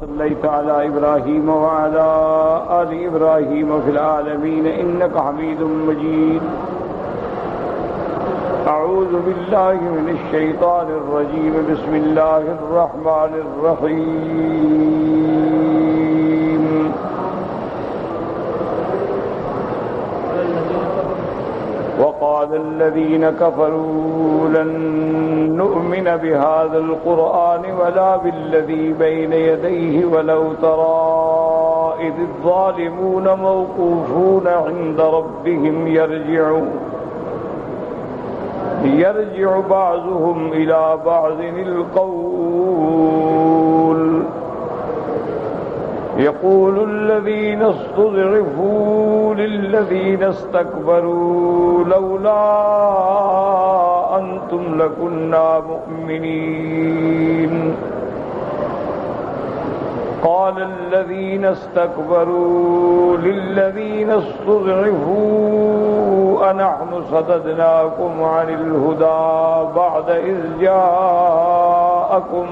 صليت على إبراهيم وعلى آل إبراهيم في العالمين إنك حميد مجيد. أعوذ بالله من الشيطان الرجيم. بسم الله الرحمن الرحيم. وقال الذين كفروا لن نؤمن بهذا القرآن ولا بالذي بين يديه ولو ترى إذ الظالمون موقوفون عند ربهم يرجع بعضهم إلى بعض القول يقول الذين استضعفوا للذين استكبروا لولا أنتم لكنا مؤمنين. قال الذين استكبروا للذين استضعفوا أنحن صددناكم عن الهدى بعد إذ جاءكم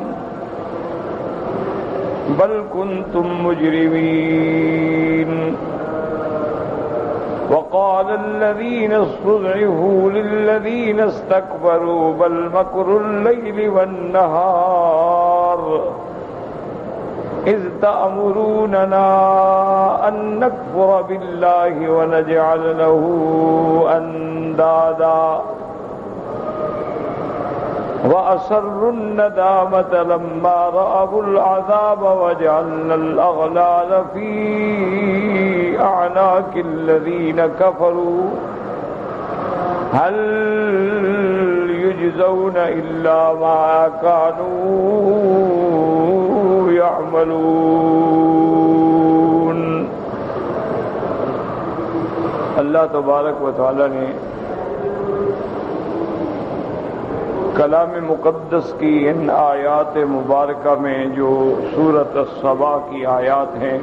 بل كنتم مجرمين. وقال الذين استضعفوا للذين استكبروا بل مكر الليل والنهار إذ تأمروننا أن نكفر بالله ونجعل له أندادا وأسروا الندامة لما رأوا العذاب وجعلنا الأغلال في أعناق الذين كفروا هل يجزون إلا ما كانوا يعملون. اللہ تبارک و تعالی نے کلام مقدس کی ان آیات مبارکہ میں جو سورۃ السبا کی آیات ہیں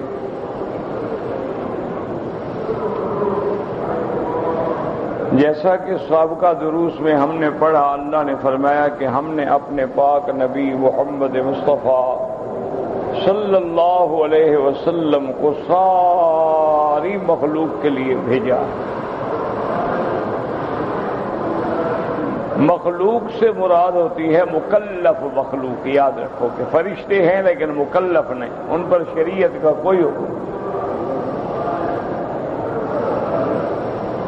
جیسا کہ سابقہ دروس میں ہم نے پڑھا، اللہ نے فرمایا کہ ہم نے اپنے پاک نبی محمد مصطفیٰ صلی اللہ علیہ وسلم کو ساری مخلوق کے لیے بھیجا. مخلوق سے مراد ہوتی ہے مکلف مخلوق. یاد رکھو کہ فرشتے ہیں لیکن مکلف نہیں، ان پر شریعت کا کوئی حکم.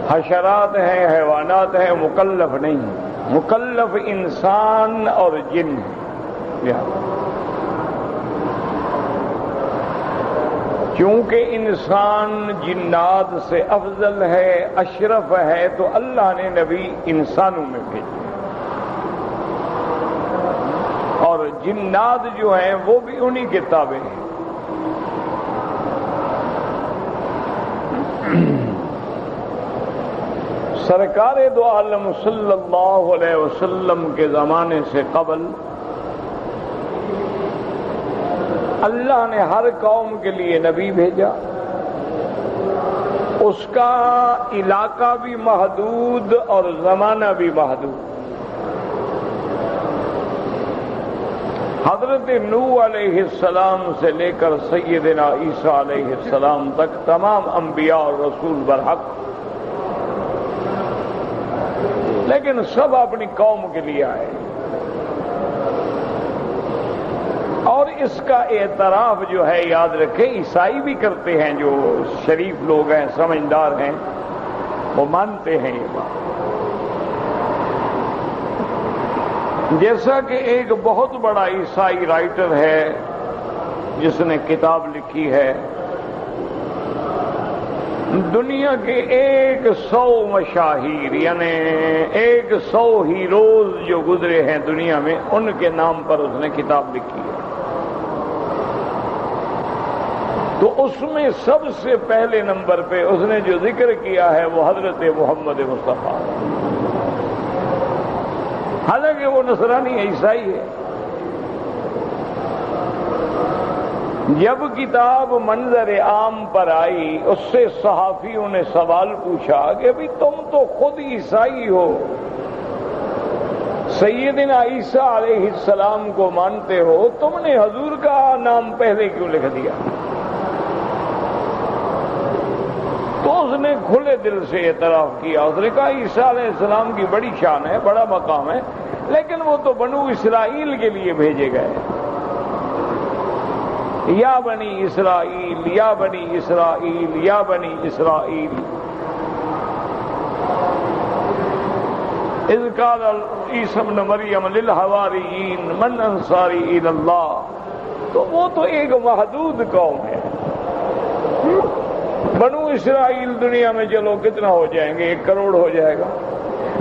حشرات ہیں، حیوانات ہیں، مکلف نہیں. مکلف انسان اور جن. چونکہ انسان جنات سے افضل ہے، اشرف ہے، تو اللہ نے نبی انسانوں میں بھیجا. اور جنات جو ہیں وہ بھی انہی کے تابع ہیں. سرکار دو عالم صلی اللہ علیہ وسلم کے زمانے سے قبل اللہ نے ہر قوم کے لیے نبی بھیجا. اس کا علاقہ بھی محدود اور زمانہ بھی محدود. حضرت نوح علیہ السلام سے لے کر سیدنا عیسیٰ علیہ السلام تک تمام انبیاء اور رسول برحق، لیکن سب اپنی قوم کے لیے آئے. اور اس کا اعتراف جو ہے یاد رکھیں عیسائی بھی کرتے ہیں، جو شریف لوگ ہیں، سمجھدار ہیں، وہ مانتے ہیں یہ بات. جیسا کہ ایک بہت بڑا عیسائی رائٹر ہے جس نے کتاب لکھی ہے، دنیا کے 100 مشاہیر یعنی 100 ہیروز جو گزرے ہیں دنیا میں، ان کے نام پر اس نے کتاب لکھی ہے. تو اس میں سب سے پہلے نمبر پہ اس نے جو ذکر کیا ہے وہ حضرت محمد مصطفیٰ. حالانکہ وہ نصرانی عیسائی ہے. جب کتاب منظر عام پر آئی، اس سے صحافیوں نے سوال پوچھا کہ بھی تم تو خود عیسائی ہو، سیدنا عیسیٰ علیہ السلام کو مانتے ہو، تم نے حضور کا نام پہلے کیوں لکھ دیا؟ تو اس نے کھلے دل سے اعتراف کیا، اس نے کہا عیسیٰ علیہ السلام کی بڑی شان ہے، بڑا مقام ہے، لیکن وہ تو بنو اسرائیل کے لیے بھیجے گئے۔ یا بنی اسرائیل، یا بنی اسرائیل، یا بنی اسرائیل، اذ قال عیسی ابن مریم للحواریین من انصاری الی اللہ۔ تو وہ تو ایک محدود قوم ہے۔ بنو اسرائیل دنیا میں چلو کتنا ہو جائیں گے، 1 کروڑ ہو جائے گا،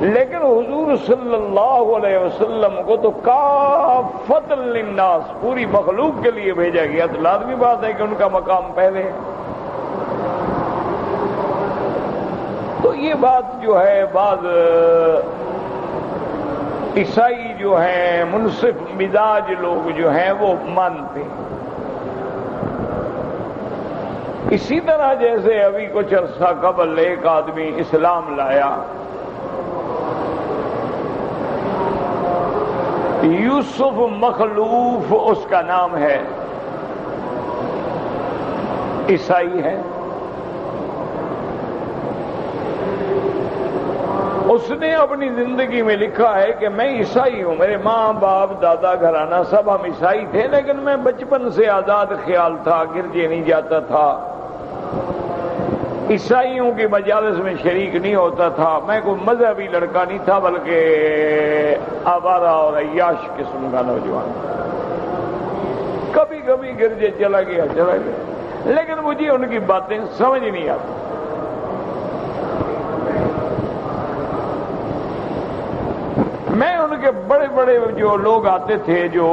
لیکن حضور صلی اللہ علیہ وسلم کو تو کافۃ للناس، پوری مخلوق کے لیے بھیجا گیا، تو لازمی بات ہے کہ ان کا مقام پہلے ہے۔ تو یہ بات جو ہے بعض عیسائی جو ہیں، منصف مزاج لوگ جو ہیں، وہ مانتے ہیں۔ اسی طرح جیسے ابھی کچھ عرصہ قبل ایک آدمی اسلام لایا، یوسف مخلوف اس کا نام ہے، عیسائی ہے۔ اس نے اپنی زندگی میں لکھا ہے کہ میں عیسائی ہوں، میرے ماں باپ دادا گھرانہ سب ہم عیسائی تھے، لیکن میں بچپن سے آزاد خیال تھا، گرجے نہیں جاتا تھا، عیسائیوں کی مجالس میں شریک نہیں ہوتا تھا، میں کوئی مذہبی لڑکا نہیں تھا بلکہ آوارہ اور عیاش قسم کا نوجوان، کبھی کبھی گرجے چلا گیا، لیکن مجھے ان کی باتیں سمجھ نہیں آتی۔ میں ان کے بڑے بڑے جو لوگ آتے تھے، جو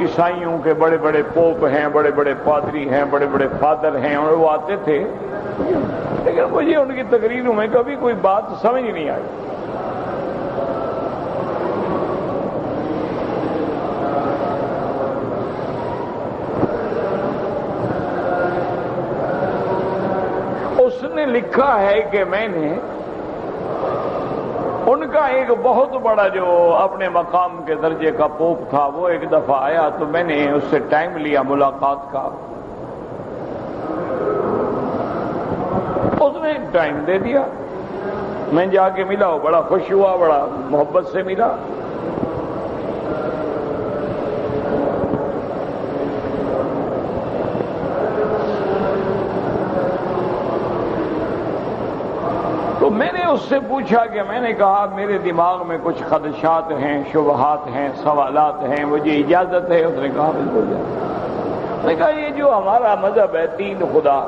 عیسائیوں کے بڑے بڑے پوپ ہیں، بڑے بڑے پادری ہیں، بڑے بڑے فادر ہیں، اور وہ آتے تھے، لیکن مجھے ان کی تقریروں میں کبھی کوئی بات سمجھ نہیں آئی۔ اس نے لکھا ہے کہ میں نے ان کا ایک بہت بڑا جو اپنے مقام کے درجے کا پوپ تھا، وہ ایک دفعہ آیا تو میں نے اس سے ٹائم لیا ملاقات کا، اس نے ٹائم دے دیا، میں جا کے ملا، وہ بڑا خوش ہوا، بڑا محبت سے ملا۔ تو میں نے اس سے پوچھا کہ میں نے کہا میرے دماغ میں کچھ خدشات ہیں، شبہات ہیں، سوالات ہیں، مجھے اجازت ہے؟ اس نے کہا بالکل اجازت۔ میں نے کہا یہ جو ہمارا مذہب ہے 3 خدا،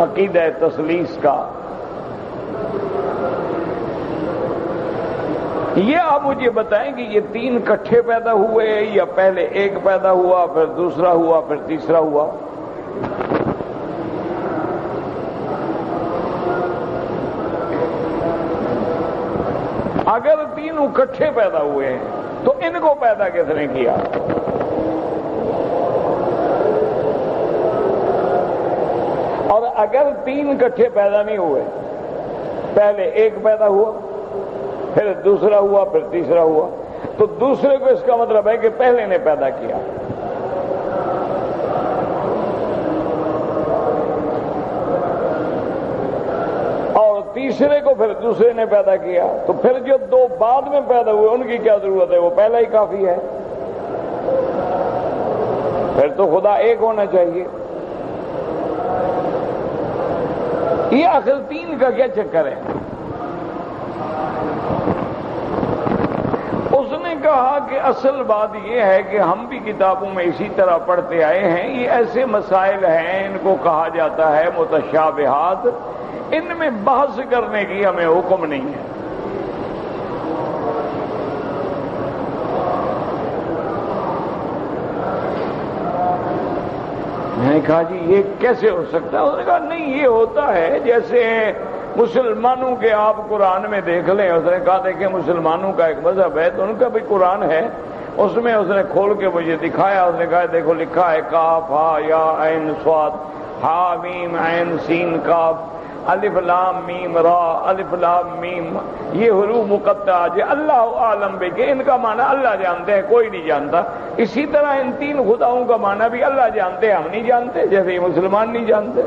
عقیدہ تثلیث کا، یہ آپ مجھے بتائیں کہ یہ 3 اکٹھے پیدا ہوئے یا پہلے ایک پیدا ہوا، پھر دوسرا ہوا، پھر تیسرا ہوا؟ اگر 3 اکٹھے پیدا ہوئے ہیں تو ان کو پیدا کس نے کیا؟ اور اگر 3 اکٹھے پیدا نہیں ہوئے، پہلے ایک پیدا ہوا، پھر دوسرا ہوا، پھر تیسرا ہوا، تو دوسرے کو اس کا مطلب ہے کہ پہلے نے پیدا کیا۔ تیسرے کو پھر دوسرے نے پیدا کیا، تو پھر جو 2 بعد میں پیدا ہوئے ان کی کیا ضرورت ہے؟ وہ پہلا ہی کافی ہے، پھر تو خدا ایک ہونا چاہیے۔ یہ آخر 3 کا کیا چکر ہے؟ اس نے کہا کہ اصل بات یہ ہے کہ ہم بھی کتابوں میں اسی طرح پڑھتے آئے ہیں، یہ ایسے مسائل ہیں، ان کو کہا جاتا ہے متشابہات، ان میں بحث کرنے کی ہمیں حکم نہیں ہے۔ میں نے کہا جی یہ کیسے ہو سکتا ہے؟ اس نے کہا نہیں، یہ ہوتا ہے جیسے مسلمانوں کے آپ قرآن میں دیکھ لیں۔ اس نے کہا دیکھیں مسلمانوں کا ایک مذہب ہے تو ان کا بھی قرآن ہے، اس میں اس نے کھول کے مجھے دکھایا، اس نے کہا دیکھو لکھا ہے کاف ہا یا عین صاد ہا میم عین سین کاف، الف لام میم را، الف لام میم، یہ حروف مقطعہ جو اللہ عالم بے کہ ان کا معنی اللہ جانتے ہیں، کوئی نہیں جانتا. اسی طرح ان تین خداؤں کا معنی بھی اللہ جانتے ہیں، ہم نہیں جانتے، جیسے یہ مسلمان نہیں جانتے.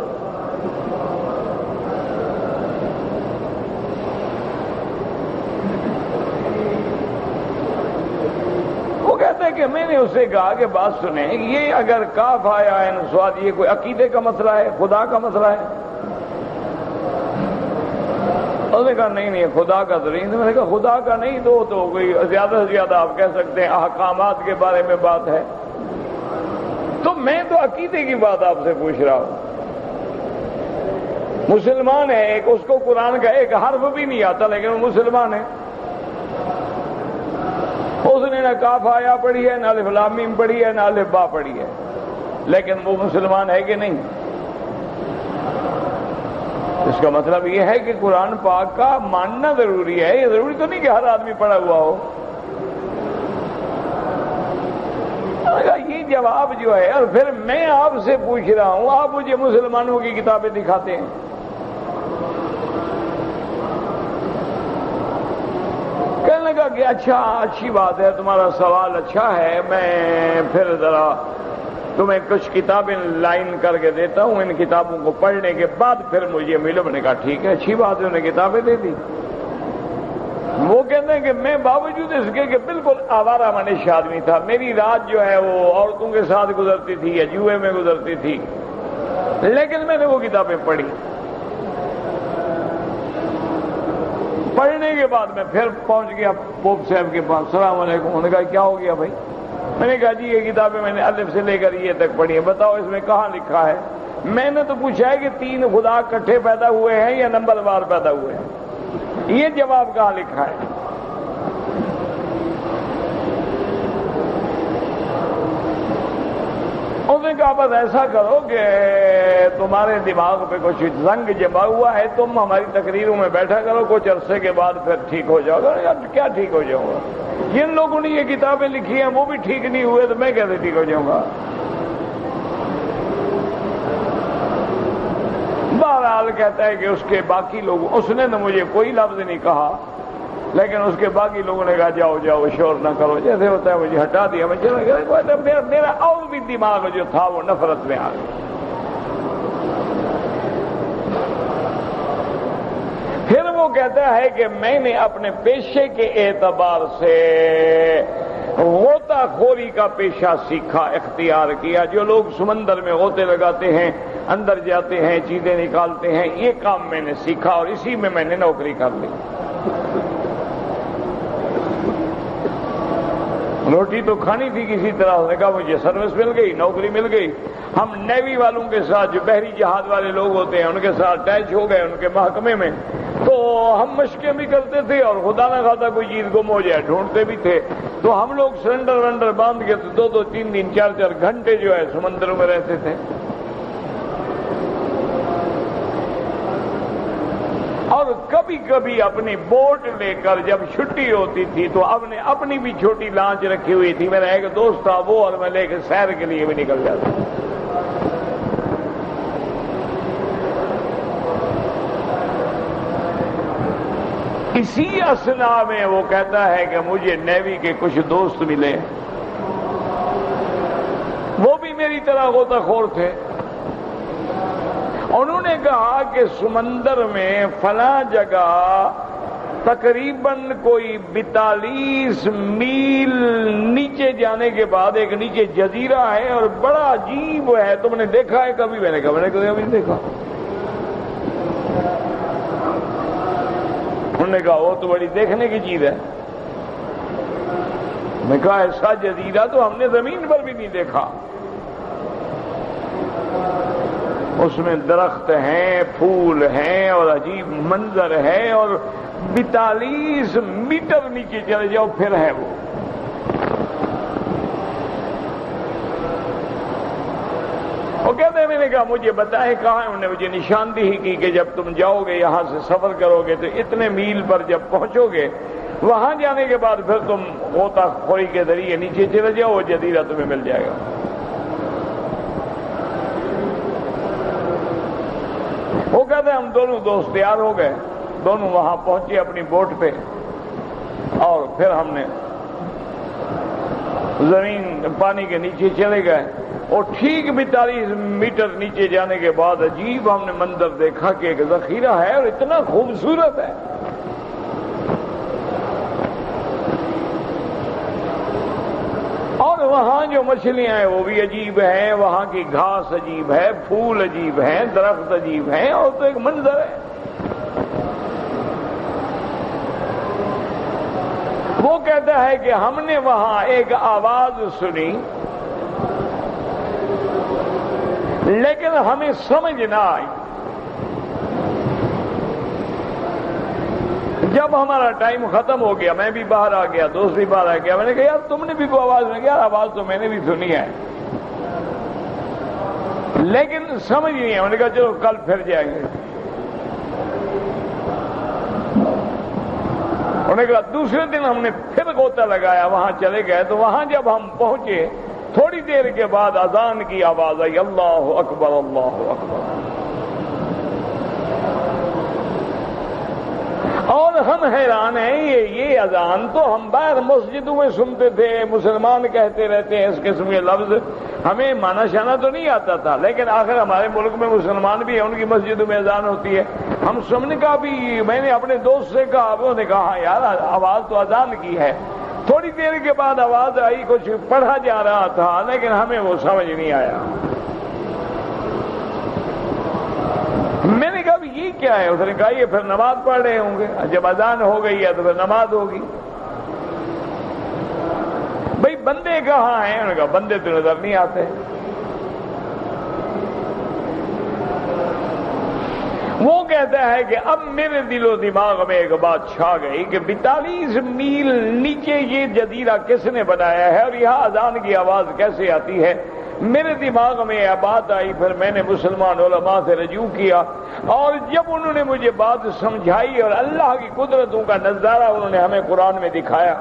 وہ کہتے ہیں کہ میں نے اسے کہا کہ بات سنیں، یہ اگر کاف آیا عین صاد یہ کوئی عقیدے کا مسئلہ ہے، خدا کا مسئلہ ہے؟ اس نے کہا نہیں خدا کا تو نہیں. میں نے کہا خدا کا نہیں تو کوئی زیادہ سے زیادہ آپ کہہ سکتے ہیں احکامات کے بارے میں بات ہے. تو میں تو عقیدے کی بات آپ سے پوچھ رہا ہوں. مسلمان ہے ایک، اس کو قرآن کا ایک حرف بھی نہیں آتا لیکن وہ مسلمان ہے. اس نے نہ کاف آیا پڑھی ہے، نہ الف لام میم پڑھی ہے، نہ الف با پڑھی ہے، لیکن وہ مسلمان ہے کہ نہیں؟ اس کا مطلب یہ ہے کہ قرآن پاک کا ماننا ضروری ہے. یہ ضروری تو نہیں کہ ہر آدمی پڑھا ہوا ہو. یہ جواب جو ہے، اور پھر میں آپ سے پوچھ رہا ہوں، آپ مجھے مسلمانوں کی کتابیں دکھاتے ہیں. کہنے لگا کہ اچھا اچھی بات ہے، تمہارا سوال اچھا ہے، میں پھر ذرا تمہیں کچھ کتابیں لائن کر کے دیتا ہوں، ان کتابوں کو پڑھنے کے بعد پھر مجھے ملو. میں نے کہا ٹھیک ہے، اچھی بات ہے. انہیں کتابیں دے دی. وہ کہتے ہیں کہ میں باوجود اس کے کہ بالکل آوارہ منش آدمی تھا، میری رات جو ہے وہ عورتوں کے ساتھ گزرتی تھی یا جوئے میں گزرتی تھی، لیکن میں نے وہ کتابیں پڑھی. پڑھنے کے بعد میں پھر پہنچ گیا پوپ صاحب کے پاس. السلام علیکم. انہوں نے کہا کیا ہو گیا بھائی؟ میں نے کہا جی یہ کتابیں میں نے الف سے لے کر یہ تک پڑھی ہیں، بتاؤ اس میں کہاں لکھا ہے؟ میں نے تو پوچھا ہے کہ تین خدا اکٹھے پیدا ہوئے ہیں یا نمبر وار پیدا ہوئے ہیں، یہ جواب کہاں لکھا ہے؟ اس نے کہا بس ایسا کرو کہ تمہارے دماغ پہ کچھ زنگ جما ہوا ہے، تم ہماری تقریروں میں بیٹھا کرو، کچھ عرصے کے بعد پھر ٹھیک ہو جاؤ گا. کیا ٹھیک ہو جاؤں گا؟ جن لوگوں نے یہ کتابیں لکھی ہیں وہ بھی ٹھیک نہیں ہوئے تو میں کیسے ٹھیک ہو جاؤں گا؟ بہرحال کہتا ہے کہ اس کے باقی لوگ، اس نے تو مجھے کوئی لفظ نہیں کہا، لیکن اس کے باقی لوگوں نے کہا جاؤ جاؤ شور نہ کرو، جیسے ہوتا ہے مجھے ہٹا دیا. میں چلا گیا. میرا اور بھی دماغ جو تھا وہ نفرت میں آ گیا. پھر وہ کہتا ہے کہ میں نے اپنے پیشے کے اعتبار سے غوطہ خوری کا پیشہ سیکھا، اختیار کیا. جو لوگ سمندر میں غوطے لگاتے ہیں، اندر جاتے ہیں، چیزیں نکالتے ہیں، یہ کام میں نے سیکھا اور اسی میں میں نے نوکری کر لی. روٹی تو کھانی تھی کسی طرح. اس نے کہا مجھے سروس مل گئی، نوکری مل گئی. ہم نیوی والوں کے ساتھ، جو بحری جہاز والے لوگ ہوتے ہیں، ان کے ساتھ اٹیچ ہو گئے ان کے محکمے میں. تو ہم مشقیں بھی کرتے تھے اور خدا نہ خواستہ کوئی چیز گم ہو جائے ڈھونڈتے بھی تھے. تو ہم لوگ سلنڈر ونڈر باندھ کے 2-2 3-3 4-4 گھنٹے جو ہے سمندروں میں رہتے تھے. اور کبھی کبھی اپنی بوٹ لے کر جب چھٹی ہوتی تھی تو اپنی بھی چھوٹی لانچ رکھی ہوئی تھی. میرا ایک دوست تھا وہ، اور میں لے کے سیر کے لیے بھی نکل جاتا. اسی اثنا میں وہ کہتا ہے کہ مجھے نیوی کے کچھ دوست ملے، وہ بھی میری طرح غوطہ خور تھے. انہوں نے کہا کہ سمندر میں فلاں جگہ تقریباً کوئی 42 میل نیچے جانے کے بعد ایک نیچے جزیرہ ہے اور بڑا عجیب ہے، تم نے دیکھا ہے کبھی؟ میں نے کہا میں نے کبھی نہیں دیکھا. انہوں نے کہا وہ تو بڑی دیکھنے کی چیز ہے. میں کہا ایسا جزیرہ تو ہم نے زمین پر بھی نہیں دیکھا. اس میں درخت ہیں، پھول ہیں اور عجیب منظر ہے، اور 42 میٹر نیچے چلے جاؤ پھر ہے وہ. وہ کہتے ہیں میں نے کہا مجھے بتائیں کہاں ہے؟ انہوں نے مجھے نشاندہی کی کہ جب تم جاؤ گے یہاں سے سفر کرو گے تو اتنے میل پر جب پہنچو گے، وہاں جانے کے بعد پھر تم غوطہ خوری کے ذریعے نیچے چلے جاؤ، وہ جزیرہ تمہیں مل جائے گا. وہ کہتے حقیقت ہے ہم دونوں دوست تیار ہو گئے، دونوں وہاں پہنچے اپنی بوٹ پہ، اور پھر ہم نے زمین پانی کے نیچے چلے گئے، اور ٹھیک 42 میٹر نیچے جانے کے بعد عجیب ہم نے منظر دیکھا کہ ایک ذخیرہ ہے اور اتنا خوبصورت ہے۔ اور وہاں جو مچھلیاں ہیں وہ بھی عجیب ہیں، وہاں کی گھاس عجیب ہے، پھول عجیب ہیں، درخت عجیب ہیں، اور تو ایک منظر ہے۔ وہ کہتا ہے کہ ہم نے وہاں ایک آواز سنی، لیکن ہمیں سمجھ نہ آئی۔ جب ہمارا ٹائم ختم ہو گیا، میں بھی باہر آ گیا، دوست بھی باہر آ گیا، میں نے کہا یار تم نے بھی کوئی آواز نہیں کیا؟ آواز تو میں نے بھی سنی ہے لیکن سمجھ نہیں ہے۔ میں نے کہا چلو کل پھر جائیں گے۔ انہوں نے کہا دوسرے دن ہم نے پھر غوطہ لگایا، وہاں چلے گئے، تو وہاں جب ہم پہنچے تھوڑی دیر کے بعد اذان کی آواز آئی، اللہ اکبر اللہ اکبر، اور ہم حیران ہیں، یہ اذان تو ہم باہر مسجدوں میں سنتے تھے، مسلمان کہتے رہتے ہیں اس قسم کے لفظ، ہمیں مانا شانا تو نہیں آتا تھا، لیکن آخر ہمارے ملک میں مسلمان بھی ہیں، ان کی مسجدوں میں اذان ہوتی ہے، ہم سننے کا بھی۔ میں نے اپنے دوست سے کہا، انہوں نے کہا یار آواز تو اذان کی ہے۔ تھوڑی دیر کے بعد آواز آئی، کچھ پڑھا جا رہا تھا لیکن ہمیں وہ سمجھ نہیں آیا۔ میں نے کہا یہ کیا ہے؟ اس نے کہا یہ پھر نماز پڑھ رہے ہوں گے، جب اذان ہو گئی ہے تو پھر نماز ہوگی۔ بھئی بندے کہاں ہیں؟ انہوں نے کہا بندے تو نظر نہیں آتے۔ وہ کہتا ہے کہ اب میرے دل و دماغ میں ایک بات چھا گئی کہ 42 میل نیچے یہ جزیرہ کس نے بنایا ہے اور یہاں اذان کی آواز کیسے آتی ہے؟ میرے دماغ میں یہ بات آئی، پھر میں نے مسلمان علماء سے رجوع کیا، اور جب انہوں نے مجھے بات سمجھائی اور اللہ کی قدرتوں کا نظارہ انہوں نے ہمیں قرآن میں دکھایا،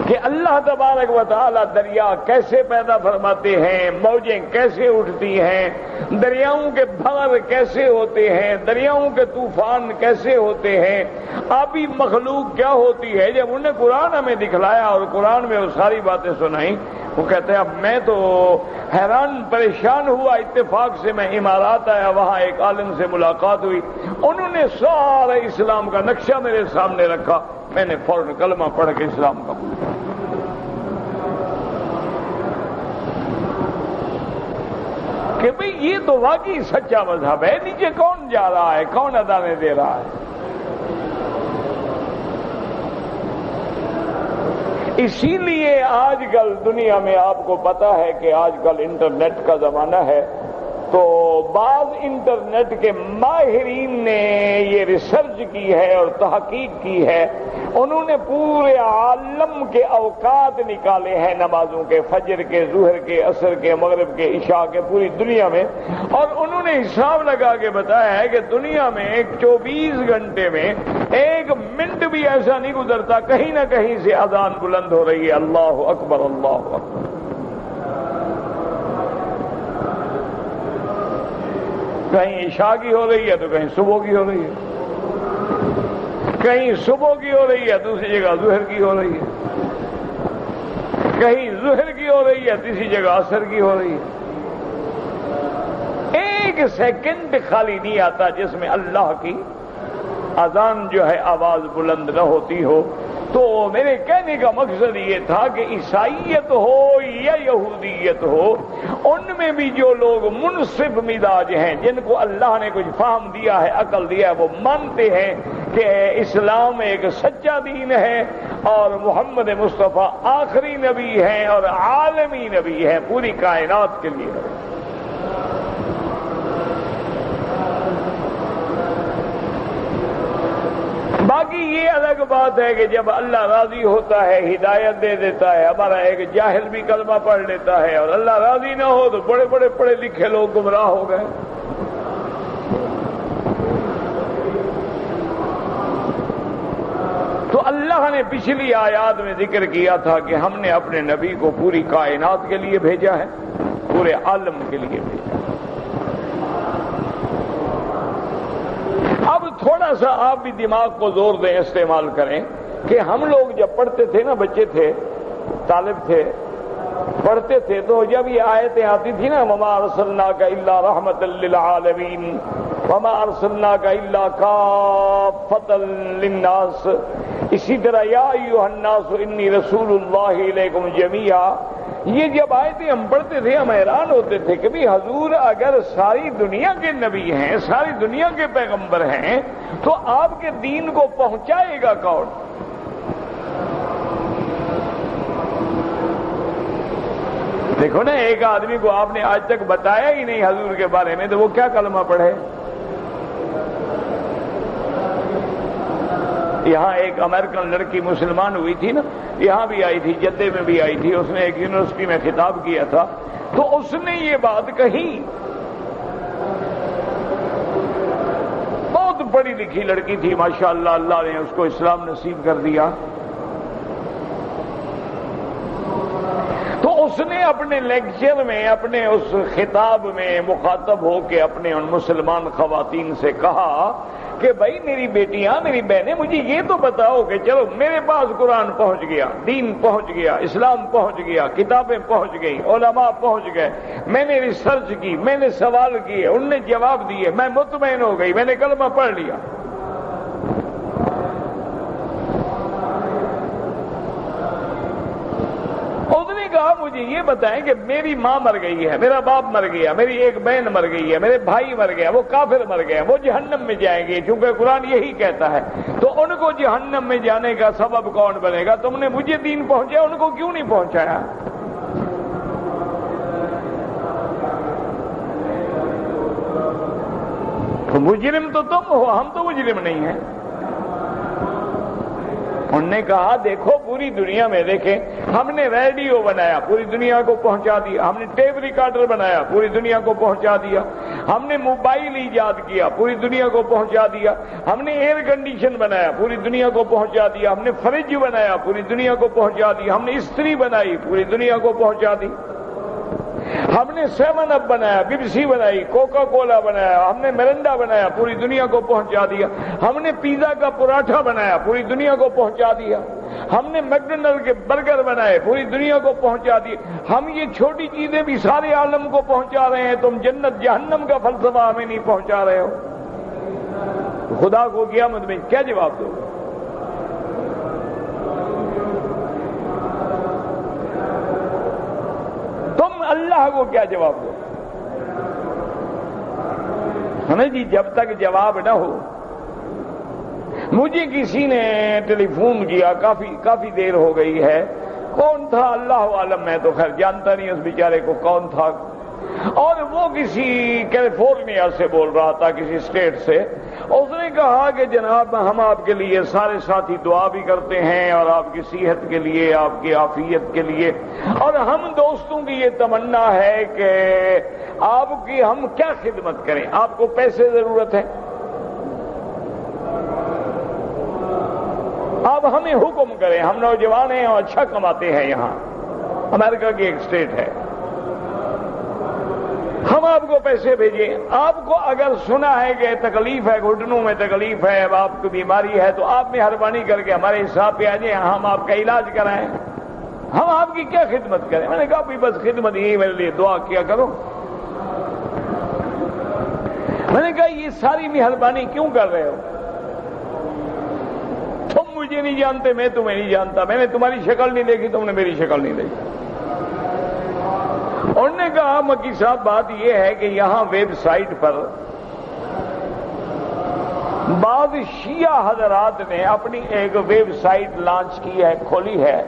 کہ اللہ تبارک و تعالی دریا کیسے پیدا فرماتے ہیں، موجیں کیسے اٹھتی ہیں، دریاؤں کے بھور کیسے ہوتے ہیں، دریاؤں کے طوفان کیسے ہوتے ہیں، آبی مخلوق کیا ہوتی ہے، جب انہیں قرآن ہمیں دکھلایا اور قرآن میں وہ ساری باتیں سنائیں، وہ کہتے ہیں اب میں تو حیران پریشان ہوا۔ اتفاق سے میں امارات آیا، وہاں ایک عالم سے ملاقات ہوئی، انہوں نے سارا اسلام کا نقشہ میرے سامنے رکھا، میں نے فوراً کلمہ پڑھ کے اسلام قبول کیا۔ کہ بھئی یہ تو واقعی سچا مذہب ہے، نیچے کون جا رہا ہے، کون اذانیں دے رہا ہے؟ اسی لیے آج کل دنیا میں آپ کو پتا ہے کہ آج کل انٹرنیٹ کا زمانہ ہے، تو بعض انٹرنیٹ کے ماہرین نے یہ ریسرچ کی ہے اور تحقیق کی ہے، انہوں نے پورے عالم کے اوقات نکالے ہیں، نمازوں کے، فجر کے، ظہر کے، عصر کے، مغرب کے، عشاء کے، پوری دنیا میں، اور انہوں نے حساب لگا کے بتایا ہے کہ دنیا میں 24 گھنٹے میں 1 منٹ بھی ایسا نہیں گزرتا کہیں نہ کہیں سے اذان بلند ہو رہی ہے، اللہ اکبر اللہ اکبر۔ کہیں عشاء کی ہو رہی ہے تو کہیں صبح کی ہو رہی ہے، کہیں صبح کی ہو رہی ہے، دوسری جگہ ظہر کی ہو رہی ہے، کہیں ظہر کی ہو رہی ہے، تیسری جگہ عصر کی ہو رہی ہے۔ ایک سیکنڈ خالی نہیں آتا جس میں اللہ کی اذان جو ہے آواز بلند نہ ہوتی ہو۔ تو میرے کہنے کا مقصد یہ تھا کہ عیسائیت ہو یا یہودیت ہو، ان میں بھی جو لوگ منصف مزاج ہیں، جن کو اللہ نے کچھ فہم دیا ہے، عقل دیا ہے، وہ مانتے ہیں کہ اسلام ایک سچا دین ہے اور محمد مصطفیٰ آخری نبی ہیں اور عالمی نبی ہیں، پوری کائنات کے لیے۔ باقی یہ الگ بات ہے کہ جب اللہ راضی ہوتا ہے ہدایت دے دیتا ہے، ہمارا ایک جاہل بھی کلمہ پڑھ لیتا ہے، اور اللہ راضی نہ ہو تو بڑے بڑے پڑھے لکھے لوگ گمراہ ہو گئے۔ تو اللہ نے پچھلی آیات میں ذکر کیا تھا کہ ہم نے اپنے نبی کو پوری کائنات کے لیے بھیجا ہے، پورے عالم کے لیے بھیجا۔ اب تھوڑا سا آپ بھی دماغ کو زور دیں، استعمال کریں کہ ہم لوگ جب پڑھتے تھے نا، بچے تھے، طالب تھے، پڑھتے تھے، تو جب یہ آیتیں آتی تھی نا، وما ارسلناک الا رحمۃ للعالمین وما ارسلناک الا کافۃ للناس، اسی طرح یا ایھا الناس انی رسول اللہ الیکم جمیعا، یہ جب آیتیں ہم پڑھتے تھے ہم حیران ہوتے تھے کہ بھی حضور اگر ساری دنیا کے نبی ہیں، ساری دنیا کے پیغمبر ہیں، تو آپ کے دین کو پہنچائے گا کون؟ دیکھو نا، ایک آدمی کو آپ نے آج تک بتایا ہی نہیں حضور کے بارے میں، تو وہ کیا کلمہ پڑھے؟ یہاں ایک امریکن لڑکی مسلمان ہوئی تھی نا، یہاں بھی آئی تھی، جدے میں بھی آئی تھی، اس نے ایک یونیورسٹی میں خطاب کیا تھا، تو اس نے یہ بات کہی، بہت پڑھی لکھی لڑکی تھی ماشاءاللہ، اللہ نے اس کو اسلام نصیب کر دیا۔ تو اس نے اپنے لیکچر میں، اپنے اس خطاب میں مخاطب ہو کے اپنے ان مسلمان خواتین سے کہا کہ بھائی میری بیٹیاں، میری بہنیں، مجھے یہ تو بتاؤ کہ چلو میرے پاس قرآن پہنچ گیا، دین پہنچ گیا، اسلام پہنچ گیا، کتابیں پہنچ گئی، علماء پہنچ گئے، میں نے ریسرچ کی، میں نے سوال کیے، ان نے جواب دیے، میں مطمئن ہو گئی، میں نے کلمہ پڑھ لیا۔ کہا مجھے یہ بتائیں کہ میری ماں مر گئی ہے، میرا باپ مر گیا، میری ایک بہن مر گئی ہے، میرے بھائی مر گیا، وہ کافر مر گیا، وہ جہنم میں جائیں گے، چونکہ قرآن یہی کہتا ہے، تو ان کو جہنم میں جانے کا سبب کون بنے گا؟ تم نے مجھے دین پہنچایا، ان کو کیوں نہیں پہنچایا؟ تو مجرم تو تم ہو، ہم تو مجرم نہیں ہیں۔ انہوں نے کہا دیکھو پوری دنیا میں دیکھیں، ہم نے ریڈیو بنایا، پوری دنیا کو پہنچا دیا، ہم نے ٹیپ ریکارڈر بنایا، پوری دنیا کو پہنچا دیا، ہم نے موبائل ایجاد کیا، پوری دنیا کو پہنچا دیا، ہم نے ایئر کنڈیشن بنایا، پوری دنیا کو پہنچا دیا، ہم نے فریج بنایا، پوری دنیا کو پہنچا دیا، ہم نے استری بنائی، پوری دنیا کو پہنچا دی، ہم نے 7 اپ بنایا، پیپسی بنائی، کوکا کولا بنایا، ہم نے مرنڈا بنایا، پوری دنیا کو پہنچا دیا، ہم نے پیزا کا پراٹھا بنایا، پوری دنیا کو پہنچا دیا، ہم نے میکڈونلڈ کے برگر بنائے، پوری دنیا کو پہنچا دیے، ہم یہ چھوٹی چیزیں بھی سارے عالم کو پہنچا رہے ہیں، تم جنت جہنم کا فلسفہ ہمیں نہیں پہنچا رہے ہو۔ خدا کو قیامت میں کیا جواب دو؟ اللہ کو کیا جواب دو؟ ہمیں جی جب تک جواب نہ ہو، مجھے کسی نے ٹیلی فون کیا، کافی دیر ہو گئی ہے، کون تھا اللہ عالم، میں تو خیر جانتا نہیں اس بیچارے کو کون تھا، اور وہ کسی کیلیفورنیا سے بول رہا تھا، کسی اسٹیٹ سے۔ اس نے کہا کہ جناب ہم آپ کے لیے سارے ساتھی دعا بھی کرتے ہیں، اور آپ کی صحت کے لیے، آپ کی عافیت کے لیے، اور ہم دوستوں کی یہ تمنا ہے کہ آپ کی ہم کیا خدمت کریں، آپ کو پیسے ضرورت ہے، آپ ہمیں حکم کریں، ہم نوجوان ہیں اور اچھا کماتے ہیں، یہاں امریکہ کی ایک اسٹیٹ ہے، ہم آپ کو پیسے بھیجیں، آپ کو اگر سنا ہے کہ تکلیف ہے، گھٹنوں میں تکلیف ہے، اب آپ کو بیماری ہے، تو آپ مہربانی کر کے ہمارے حساب پہ آ جائیں، ہم آپ کا علاج کرائیں، ہم آپ کی کیا خدمت کریں؟ میں نے کہا بھی بس خدمت ہی میرے لیے دعا کیا کرو۔ میں نے کہا یہ ساری مہربانی کیوں کر رہے ہو؟ تم مجھے نہیں جانتے، میں تمہیں نہیں جانتا، میں نے تمہاری شکل نہیں دیکھی، تم نے میری شکل نہیں دیکھی۔ انہوں نے کہا مکی صاحب بات یہ ہے کہ یہاں ویب سائٹ پر بعض شیعہ حضرات نے اپنی ایک ویب سائٹ لانچ کی ہے، کھولی ہے،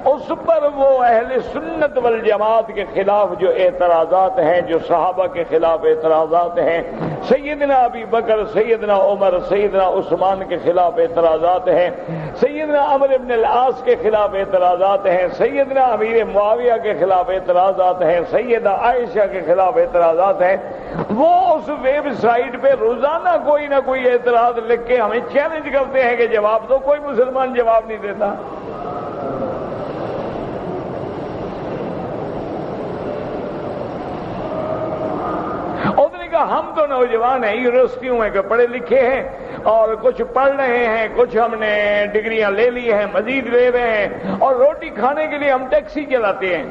اس پر وہ اہل سنت والجماعت کے خلاف جو اعتراضات ہیں، جو صحابہ کے خلاف اعتراضات ہیں، سیدنا ابی بکر، سیدنا عمر، سیدنا عثمان کے خلاف اعتراضات ہیں، سیدنا عمرو بن العاص کے خلاف اعتراضات ہیں، سیدنا امیر معاویہ کے خلاف اعتراضات ہیں، سیدہ عائشہ کے خلاف اعتراضات ہیں۔ وہ اس ویب سائٹ پہ روزانہ کوئی نہ کوئی اعتراض لکھ کے ہمیں چیلنج کرتے ہیں کہ جواب دو، کوئی مسلمان جواب نہیں دیتا۔ ہم تو نوجوان ہیں، یونیورسٹیوں میں پڑھے لکھے ہیں اور کچھ پڑھ رہے ہیں، کچھ ہم نے ڈگریاں لے لی ہیں، مزید لے رہے ہیں، اور روٹی کھانے کے لیے ہم ٹیکسی چلاتے ہیں۔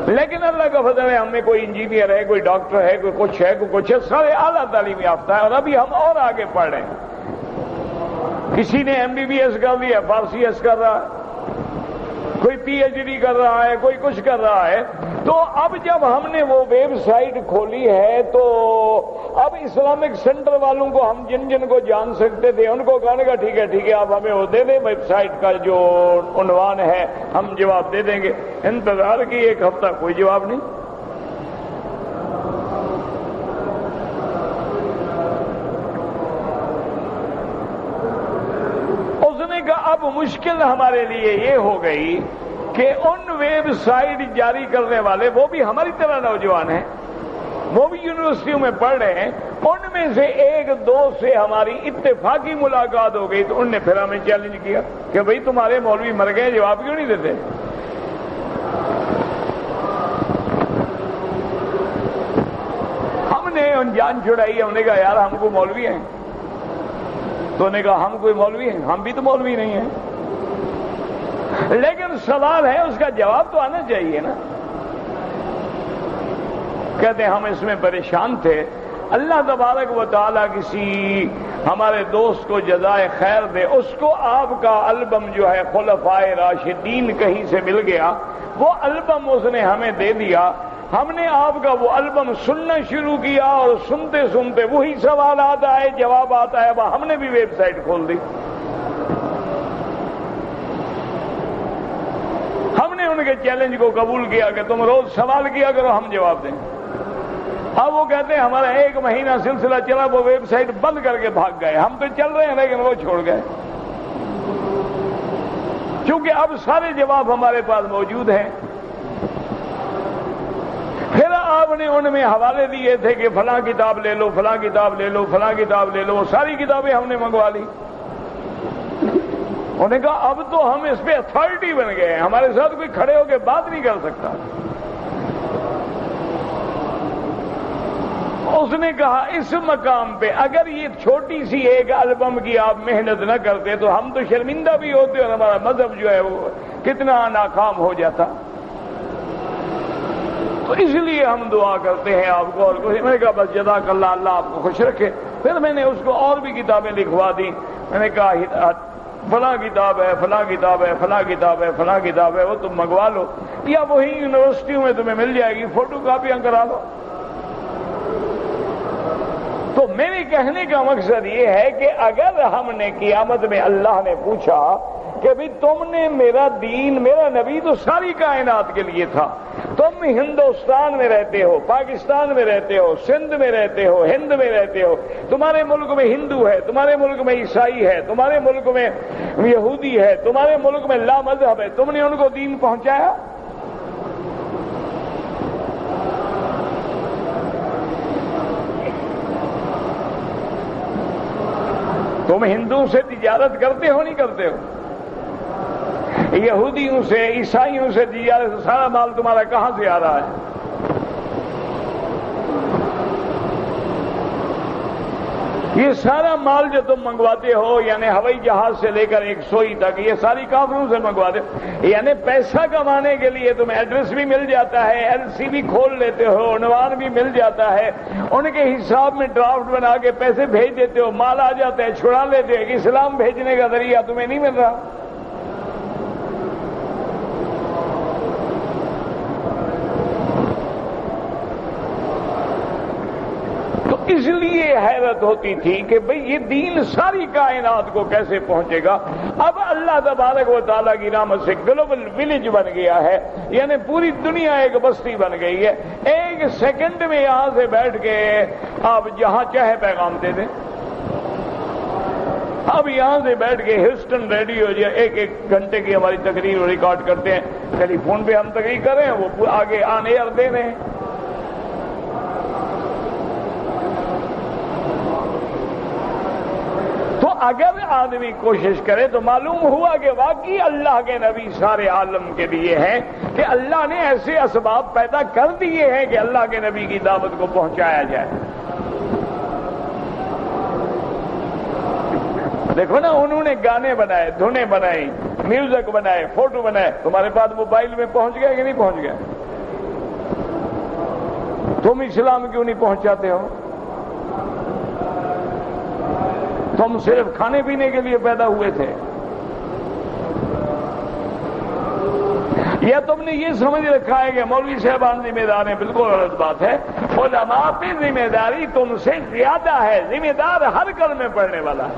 لیکن اللہ کا فضل ہے، ہم میں کوئی انجینئر ہے، کوئی ڈاکٹر ہے، کوئی کچھ ہے، کوئی کچھ ہے، سارے اعلیٰ تعلیم یافتہ ہے، اور ابھی ہم اور آگے پڑھ رہے ہیں۔ کسی نے MBBS کر لیا، فارسیس کر رہا ہے، کوئی PhD کر رہا ہے، کوئی کچھ کر رہا ہے۔ تو اب جب ہم نے وہ ویب سائٹ کھولی ہے تو اب اسلامک سینٹر والوں کو، ہم جن جن کو جان سکتے تھے ان کو کہنے کا ٹھیک ہے آپ ہمیں وہ دے دیں ویب سائٹ کا جو عنوان ہے، ہم جواب دے دیں گے۔ انتظار کی ایک ہفتہ، کوئی جواب نہیں۔ اس نے کہا اب مشکل ہمارے لیے یہ ہو گئی کہ ان ویب سائٹ جاری کرنے والے وہ بھی ہماری طرح نوجوان ہیں، وہ بھی یونیورسٹیوں میں پڑھ رہے ہیں، ان میں سے ایک دو سے ہماری اتفاقی ملاقات ہو گئی تو ان نے پھر ہمیں چیلنج کیا کہ بھئی تمہارے مولوی مر گئے، جواب کیوں نہیں دیتے؟ ہم نے ان جان چھڑائی، ہم نے کہا یار ہم کو مولوی ہیں، تو انہوں نے کہا ہم کوئی مولوی ہیں؟ ہم بھی تو مولوی نہیں ہیں۔ لیکن سوال ہے اس کا جواب تو آنا چاہیے نا۔ کہتے ہیں ہم اس میں پریشان تھے، اللہ تبارک و تعالیٰ کسی ہمارے دوست کو جزائے خیر دے، اس کو آپ کا البم جو ہے خلفائے راشدین کہیں سے مل گیا، وہ البم اس نے ہمیں دے دیا، ہم نے آپ کا وہ البم سننا شروع کیا اور سنتے سنتے وہی سوالات آئے، جواب آتا ہے، ہم نے بھی ویب سائٹ کھول دی۔ ہم نے ان کے چیلنج کو قبول کیا کہ تم روز سوال کیا کرو، ہم جواب دیں۔ اب وہ کہتے ہیں ہمارا 1 مہینہ سلسلہ چلا، وہ ویب سائٹ بند کر کے بھاگ گئے، ہم تو چل رہے ہیں لیکن وہ چھوڑ گئے، کیونکہ اب سارے جواب ہمارے پاس موجود ہیں۔ پھر آپ نے ان میں حوالے دیے تھے کہ فلاں کتاب لے لو، فلاں کتاب لے لو، فلاں کتاب لے لو، ساری کتابیں ہم نے منگوا لی۔ انہوں نے کہا اب تو ہم اس پہ اتھارٹی بن گئے ہیں، ہمارے ساتھ کوئی کھڑے ہو کے بات نہیں کر سکتا۔ اس نے کہا اس مقام پہ اگر یہ چھوٹی سی ایک البم کی آپ محنت نہ کرتے تو ہم تو شرمندہ بھی ہوتے اور ہمارا مذہب جو ہے وہ کتنا ناکام ہو جاتا۔ تو اس لیے ہم دعا کرتے ہیں آپ کو، اور میں نے کہا بس جزاک اللہ، اللہ آپ کو خوش رکھے۔ پھر میں نے اس کو اور بھی کتابیں لکھوا دی، میں نے کہا فلاں کتاب ہے، فلاں کتاب ہے، فلاں کتاب ہے، فلاں کتاب ہے، وہ تم منگوا لو، یا وہی یونیورسٹیوں میں تمہیں مل جائے گی، فوٹو کاپیاں کرا لو۔ تو میرے کہنے کا مقصد یہ ہے کہ اگر ہم نے قیامت میں اللہ نے پوچھا کہ بھی تم نے میرا دین، میرا نبی تو ساری کائنات کے لیے تھا، تم ہندوستان میں رہتے ہو، پاکستان میں رہتے ہو، سندھ میں رہتے ہو، ہند میں رہتے ہو، تمہارے ملک میں ہندو ہے، تمہارے ملک میں عیسائی ہے، تمہارے ملک میں یہودی ہے، تمہارے ملک میں لا مذہب ہے، تم نے ان کو دین پہنچایا؟ تم ہندوؤں سے تجارت کرتے ہو نہیں کرتے ہو؟ یہودیوں سے، عیسائیوں سے تجارت، سارا مال تمہارا کہاں سے آ رہا ہے؟ یہ سارا مال جو تم منگواتے ہو، یعنی ہوائی جہاز سے لے کر ایک سوئی تک، یہ ساری کافروں سے منگواتے ہو، یعنی پیسہ کمانے کے لیے تمہیں ایڈریس بھی مل جاتا ہے، LC بھی کھول لیتے ہو، عنوان بھی مل جاتا ہے، ان کے حساب میں ڈرافٹ بنا کے پیسے بھیج دیتے ہو، مال آ جاتا ہے، چھڑا لیتے ہو، کہ اسلام بھیجنے کا ذریعہ تمہیں نہیں مل رہا۔ اس لیے حیرت ہوتی تھی کہ بھئی یہ دین ساری کائنات کو کیسے پہنچے گا۔ اب اللہ تبارک و تعالیٰ کی رحمت سے گلوبل ولیج بن گیا ہے، یعنی پوری دنیا ایک بستی بن گئی ہے۔ ایک سیکنڈ میں یہاں سے بیٹھ کے آپ جہاں چاہے پیغام دے دیں۔ اب یہاں سے بیٹھ کے ہیوسٹن ریڈیو ایک ایک گھنٹے کی ہماری تقریر ریکارڈ کرتے ہیں، ٹیلی فون پہ ہم تقریر کر رہے ہیں، وہ آگے آن ایئر دے رہے ہیں۔ تو اگر آدمی کوشش کرے تو معلوم ہوا کہ واقعی اللہ کے نبی سارے عالم کے لیے ہیں، کہ اللہ نے ایسے اسباب پیدا کر دیے ہیں کہ اللہ کے نبی کی دعوت کو پہنچایا جائے۔ دیکھو نا، انہوں نے گانے بنائے، دھنیں بنائی، میوزک بنائے، فوٹو بنائے، تمہارے پاس موبائل میں پہنچ گیا کہ نہیں پہنچ گیا؟ تم اسلام کیوں نہیں پہنچاتے ہو؟ تم صرف کھانے پینے کے لیے پیدا ہوئے تھے، یا تم نے یہ سمجھ رکھا ہے کہ مولوی صاحبان ذمہ دار ہیں؟ بالکل غلط بات ہے۔ علماء کی ذمہ داری تم سے زیادہ ہے، ذمہ دار ہر کلمے پڑھنے والا ہے۔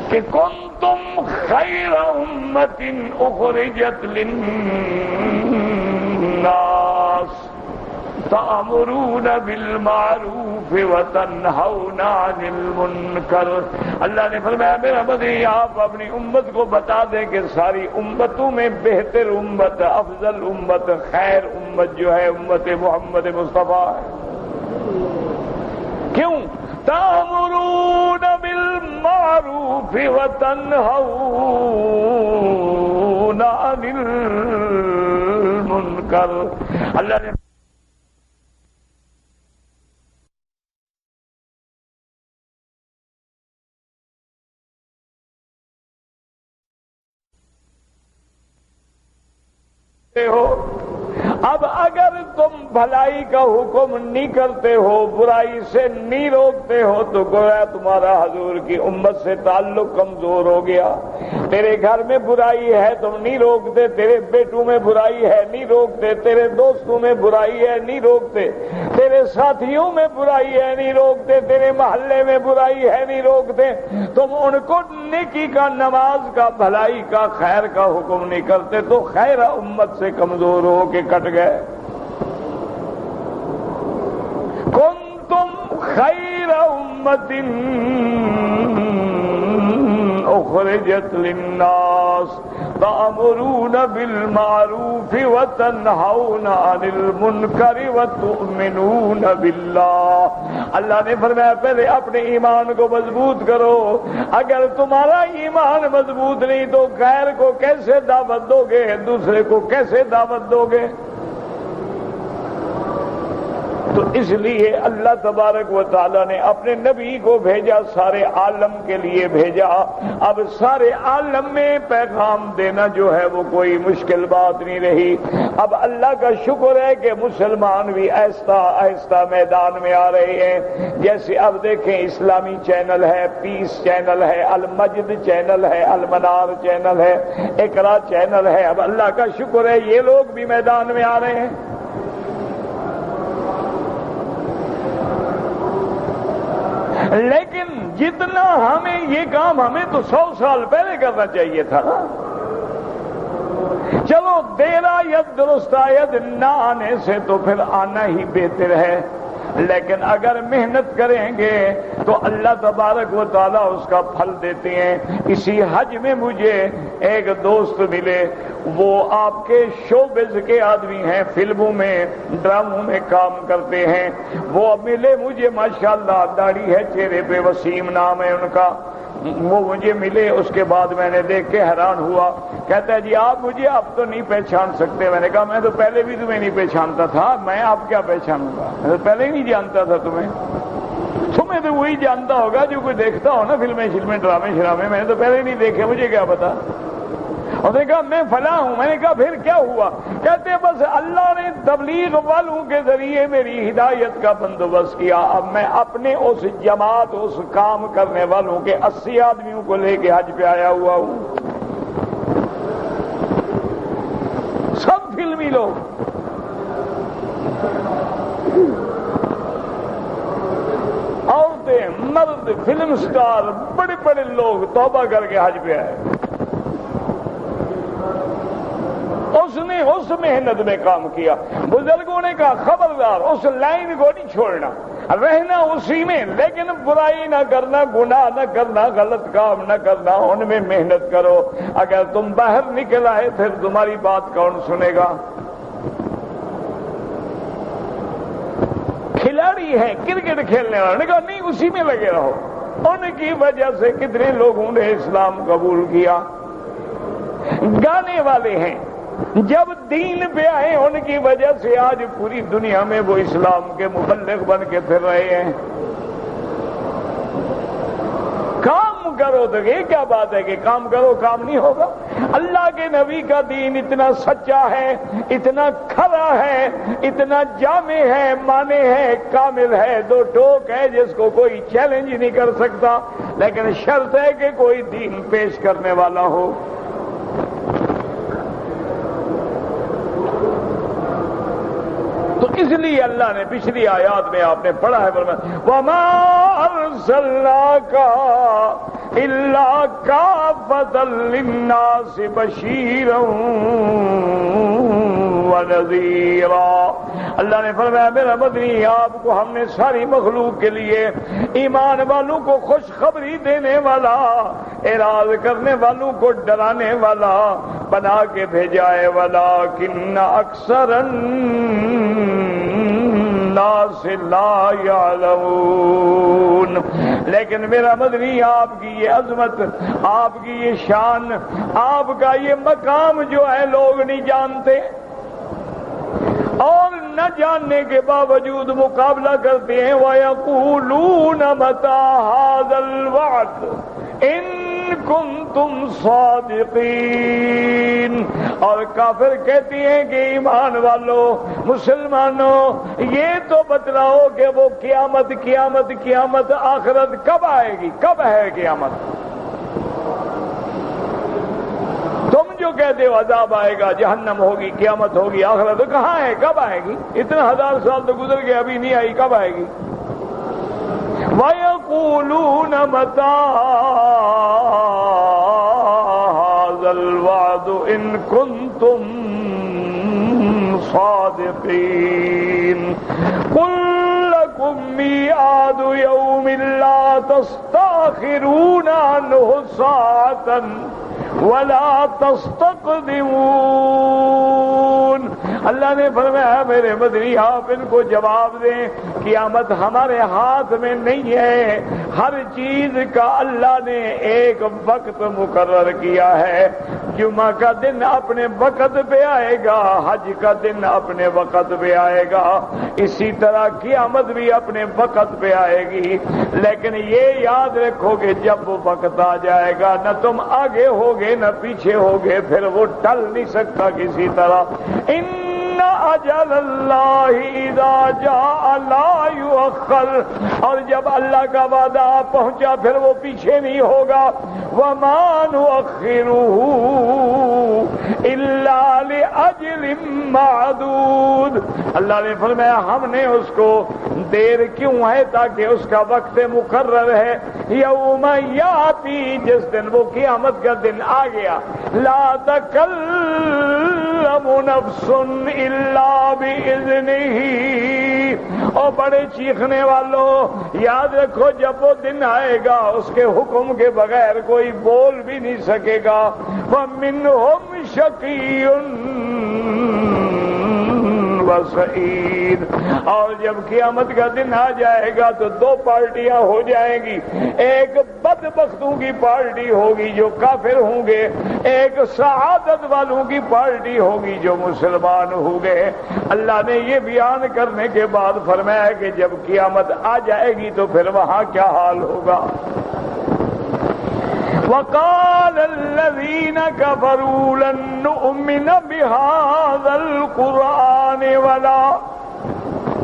کہ کنتم خیر امت اخرجت للناس تأمرون بالمعروف وتنہون عن المنکر۔ اللہ نے فرمایا میرا بندی آپ اپنی امت کو بتا دیں کہ ساری امتوں میں بہتر امت، افضل امت، خیر امت جو ہے امت محمد مصطفیٰ ہے۔ کیوں؟ تأمرون بالمعروف وتنہون عن المنکر۔ اللہ نے ہو، اب اگر تم بھلائی کا حکم نہیں کرتے ہو، برائی سے نہیں روکتے ہو، تو گویا تمہارا حضور کی امت سے تعلق کمزور ہو گیا۔ تیرے گھر میں برائی ہے تم نہیں روکتے، تیرے بیٹوں میں برائی ہے نہیں روکتے، تیرے دوستوں میں برائی ہے نہیں روکتے، تیرے ساتھیوں میں برائی ہے نہیں روکتے، تیرے محلے میں برائی ہے نہیں روکتے، تم ان کو نیکی کا، نماز کا، بھلائی کا، خیر کا حکم نہیں کرتے، تو خیر امت سے کمزور ہو کے کٹ گئے۔ کنتم خیر امت اخرجت للناس تأمرون بالمعروف وتنہون عن المنکر وتؤمنون باللہ۔ اللہ نے فرمایا پہلے اپنے ایمان کو مضبوط کرو، اگر تمہارا ایمان مضبوط نہیں تو غیر کو کیسے دعوت دو گے، دوسرے کو کیسے دعوت دو گے؟ تو اس لیے اللہ تبارک و تعالیٰ نے اپنے نبی کو بھیجا، سارے عالم کے لیے بھیجا۔ اب سارے عالم میں پیغام دینا جو ہے وہ کوئی مشکل بات نہیں رہی۔ اب اللہ کا شکر ہے کہ مسلمان بھی آہستہ آہستہ میدان میں آ رہے ہیں۔ جیسے اب دیکھیں اسلامی چینل ہے، پیس چینل ہے، المجد چینل ہے، المنار چینل ہے، اقرا چینل ہے۔ اب اللہ کا شکر ہے یہ لوگ بھی میدان میں آ رہے ہیں۔ لیکن جتنا ہمیں یہ کام ہمیں تو 100 سال پہلے کرنا چاہیے تھا نا۔ چلو دیر آیت درست آیت نہ آنے سے تو پھر آنا ہی بہتر ہے، لیکن اگر محنت کریں گے تو اللہ تبارک و تعالیٰ اس کا پھل دیتے ہیں۔ اسی حج میں مجھے ایک دوست ملے، وہ آپ کے شوبز کے آدمی ہیں، فلموں میں، ڈراموں میں کام کرتے ہیں۔ وہ ملے مجھے، ماشاءاللہ داڑھی ہے چہرے پہ، وسیم نام ہے ان کا۔ وہ مجھے ملے، اس کے بعد میں نے دیکھ کے حیران ہوا۔ کہتا ہے جی آپ مجھے اب تو نہیں پہچان سکتے۔ میں نے کہا میں تو پہلے بھی تمہیں نہیں پہچانتا تھا، میں اب کیا پہچانوں گا، میں تو پہلے ہی نہیں جانتا تھا تمہیں۔ تمہیں تو وہی جانتا ہوگا جو کوئی دیکھتا ہو نا فلمیں ڈرامے شرامے، میں نے تو پہلے نہیں دیکھے، مجھے کیا پتا۔ اور نے کہا میں فلاں ہوں۔ میں نے کہا پھر کیا ہوا؟ کہتے بس اللہ نے تبلیغ والوں کے ذریعے میری ہدایت کا بندوبست کیا، اب میں اپنے اس جماعت، اس کام کرنے والوں کے 80 آدمیوں کو لے کے حج پہ آیا ہوا ہوں۔ سب فلمی لوگ۔ عورتیں، مرد، فلم سٹار، بڑے بڑے لوگ توبہ کر کے حج پہ آئے. اس نے اس محنت میں کام کیا. بزرگوں نے کہا خبردار اس لائن کو نہیں چھوڑنا، رہنا اسی میں، لیکن برائی نہ کرنا، گناہ نہ کرنا، غلط کام نہ کرنا، ان میں محنت کرو. اگر تم باہر نکل آئے پھر تمہاری بات کون سنے گا؟ کھلاڑی ہیں کرکٹ کھیلنے والے، کہا نہیں اسی میں لگے رہو. ان کی وجہ سے کتنے لوگوں نے اسلام قبول کیا. گانے والے ہیں، جب دین پہ آئے ان کی وجہ سے آج پوری دنیا میں وہ اسلام کے مبلغ بن کے پھر رہے ہیں. کام کرو تو یہ کیا بات ہے کہ کام کرو کام نہیں ہوگا؟ اللہ کے نبی کا دین اتنا سچا ہے، اتنا کھرا ہے، اتنا جامع ہے، مانے ہے، کامل ہے، دو ٹوک ہے جس کو کوئی چیلنج نہیں کر سکتا. لیکن شرط ہے کہ کوئی دین پیش کرنے والا ہو. تو اس لیے اللہ نے پچھلی آیات میں آپ نے پڑھا ہے وَمَا أَرْسَلْنَاكَ إِلَّا كَافَّةً لِلنَّاسِ بَشِيرًا وَنَذِيرًا. اللہ نے فرمایا میرا مدنی آپ کو ہم نے ساری مخلوق کے لیے ایمان والوں کو خوشخبری دینے والا، اعراض کرنے والوں کو ڈرانے والا بنا کے بھیجا ہے. وَلَٰكِنَّ أَكْثَرَ النَّاسِ لَا يَعْلَمُونَ. لیکن میرا مدنی آپ کی یہ عظمت، آپ کی یہ شان، آپ کا یہ مقام جو ہے لوگ نہیں جانتے، اور نہ جاننے کے باوجود مقابلہ کرتے ہیں. وَيَقُولُونَ مَتَىٰ هَٰذَا الْوَعْدُ إِن كُنتُمْ صَادِقِينَ. اور کافر کہتی ہیں کہ ایمان والوں، مسلمانوں، یہ تو بتلاؤ کہ وہ قیامت قیامت قیامت آخرت کب آئے گی؟ کب ہے قیامت؟ تم جو کہتے ہو عذاب آئے گا، جہنم ہوگی، قیامت ہوگی، آخرت، تو کہاں ہے؟ کب آئے گی؟ اتنا 1000 سال تو گزر گئے ابھی نہیں آئی، کب آئے گی؟ وَيَقُولُونَ مَتَىٰ هَٰذَا الْوَعْدُ إِن كُنتُمْ صَادِقِينَ. قُل لَّكُم مِّيعَادُ يَوْمٍ لَّا تَسْتَأْخِرُونَ عَنْهُ سَاعَةً وَلَا تَسْتَقْدِمُونَ. اللہ نے فرمایا میرے مدنی آپ ان کو جواب دیں، قیامت ہمارے ہاتھ میں نہیں ہے. ہر چیز کا اللہ نے ایک وقت مقرر کیا ہے. جمعہ کا دن اپنے وقت پہ آئے گا، حج کا دن اپنے وقت پہ آئے گا، اسی طرح قیامت بھی اپنے وقت پہ آئے گی. لیکن یہ یاد رکھو کہ جب وہ وقت آ جائے گا نہ تم آگے ہوگے نہ پیچھے ہوگے، پھر وہ ٹل نہیں سکتا کسی طرح. ان اجل اللہ اذا جاء لا یؤخر. اور جب اللہ کا وعدہ پہنچا پھر وہ پیچھے نہیں ہوگا. وما نؤخره الا لاجل معدود. اللہ نے فرمایا ہم نے اس کو دیر کیوں ہے؟ تاکہ اس کا وقت مقرر ہے. یوم یاتی، جس دن وہ قیامت کا دن آ گیا، لا تکلم نفس الا باذنہ. اور بڑے چیخنے والوں یاد رکھو جب وہ دن آئے گا اس کے حکم کے بغیر کوئی بول بھی نہیں سکے گا. وَمِنْهُمْ شَقِيٌّ وَسَعِيدٌ. اور جب قیامت کا دن آ جائے گا تو دو پارٹیاں ہو جائیں گی. ایک بدبختوں کی پارٹی ہوگی جو کافر ہوں گے، ایک سعادت والوں کی پارٹی ہوگی جو مسلمان ہوں گے. اللہ نے یہ بیان کرنے کے بعد فرمایا کہ جب قیامت آ جائے گی تو پھر وہاں کیا حال ہوگا. وقال الذين كفروا لن نؤمن بهذا القرآن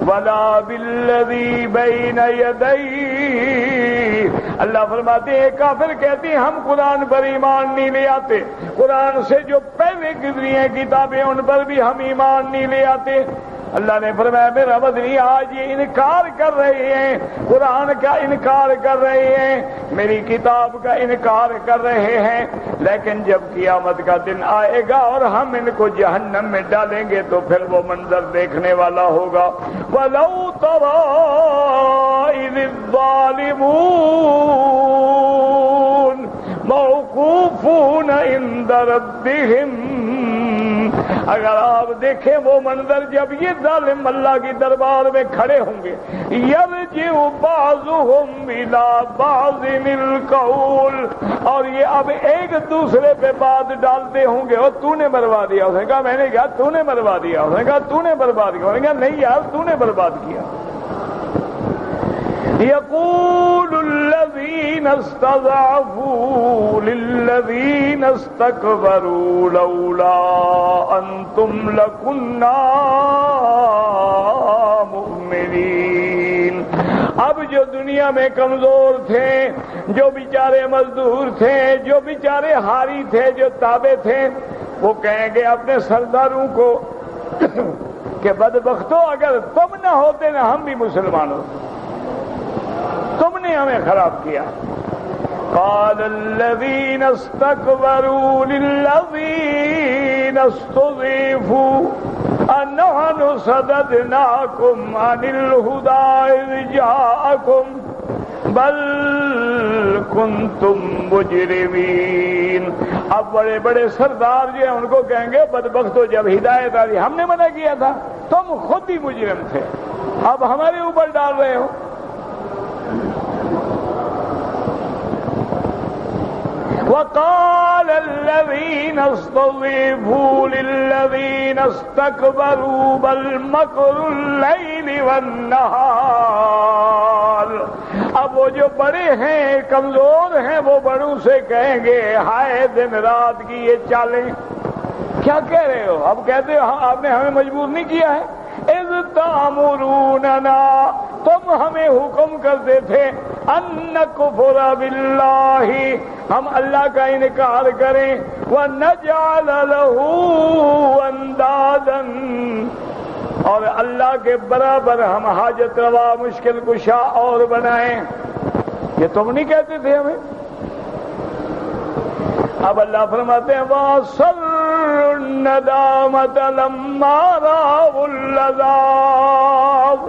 ولا بالذي بين يديه. اللہ فرماتے ہیں کافر کہتے ہیں ہم قرآن پر ایمان نہیں لے آتے، قرآن سے جو پہلے گزری ہیں کتابیں ان پر بھی ہم ایمان نہیں لے آتے. اللہ نے فرمایا میرا مدنی آج یہ انکار کر رہے ہیں، قرآن کا انکار کر رہے ہیں، میری کتاب کا انکار کر رہے ہیں، لیکن جب قیامت کا دن آئے گا اور ہم ان کو جہنم میں ڈالیں گے تو پھر وہ منظر دیکھنے والا ہوگا۔ وَلَوْ تَرَىٰ إِذِ الظَّالِمُونَ مَوْقُوفُونَ عِندَ رَبِّهِمْ، اگر آپ دیکھیں وہ منظر جب یہ ظالم اللہ کی دربار میں کھڑے ہوں گے، یرجع بعضهم الى بعض القول، اور یہ اب ایک دوسرے پہ بات ڈالتے ہوں گے، اور تو نے مروا دیا، اس نے کہا میں نے کہا تو نے مروا دیا، اس نے کہا تو نے برباد کیا، اس نے کہا نہیں یار تو نے برباد کیا۔ يقول الذين استضعفوا للذين استكبروا لولا أنتم لكنا مؤمنين، اب جو دنیا میں کمزور تھے، جو بیچارے مزدور تھے، جو بیچارے ہاری تھے، جو تابع تھے، وہ کہیں گے اپنے سرداروں کو کہ بدبختو اگر تم نہ ہوتے نا ہم بھی مسلمان ہوتے، تم نے ہمیں خراب کیا۔ قال الذين استكبروا للذين استضعفوا أنحن صددناكم عن الهدى إذ جاءكم بل كنتم مجرمين، اب بڑے بڑے سردار جو ہیں ان کو کہیں گے بدبختو جب ہدایت آئی ہم نے منع کیا تھا، تم خود ہی مجرم تھے، اب ہمارے اوپر ڈال رہے ہو۔ وقال الذين استضعفوا للذين استكبروا بل مكر الليل والنهار، اب وہ جو بڑے ہیں کمزور ہیں وہ بڑوں سے کہیں گے ہائے دن رات کی یہ چالیں، کیا کہہ رہے ہو؟ اب کہتے ہو آپ نے ہمیں مجبور نہیں کیا ہے، اذ تأمروننا، تم ہمیں حکم کرتے تھے ان نکفر باللہ، ہم اللہ کا انکار کریں، ونجعل له اندادا، اور اللہ کے برابر ہم حاجت روا مشکل کشا اور بنائیں، یہ تم نہیں کہتے تھے ہمیں؟ اب اللہ فرماتے ہیں وَأَسَرُّوا النَّدَامَةَ لَمَّا رَأَوُا الْعَذَابَ،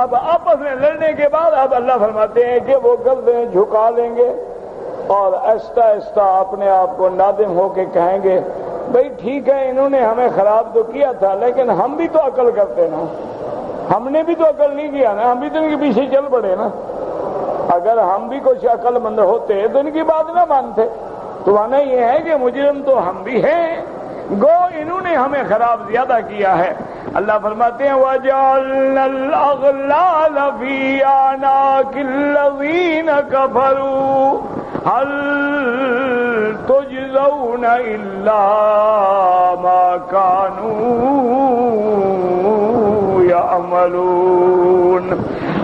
اب آپس میں لڑنے کے بعد اب اللہ فرماتے ہیں کہ وہ گردنیں جھکا لیں گے اور آہستہ آہستہ اپنے آپ کو نادم ہو کے کہیں گے بھئی ٹھیک ہے انہوں نے ہمیں خراب تو کیا تھا لیکن ہم بھی تو عقل کرتے نا، ہم نے بھی تو عقل نہیں کیا نا، ہم بھی تو ان کے پیچھے چل پڑے نا، اگر ہم بھی کچھ عقل مند ہوتے تو ان کی بات نہ مانتے، تو مانا یہ ہے کہ مجرم تو ہم بھی ہیں، گو انہوں نے ہمیں خراب زیادہ کیا ہے۔ اللہ فرماتے ہیں وَجَعَلْنَا الْأَغْلَالَ فِي أَعْنَاقِ الَّذِينَ كَفَرُوا هَلْ تُجْزَوْنَ إِلَّا مَا كَانُوا يَعْمَلُونَ،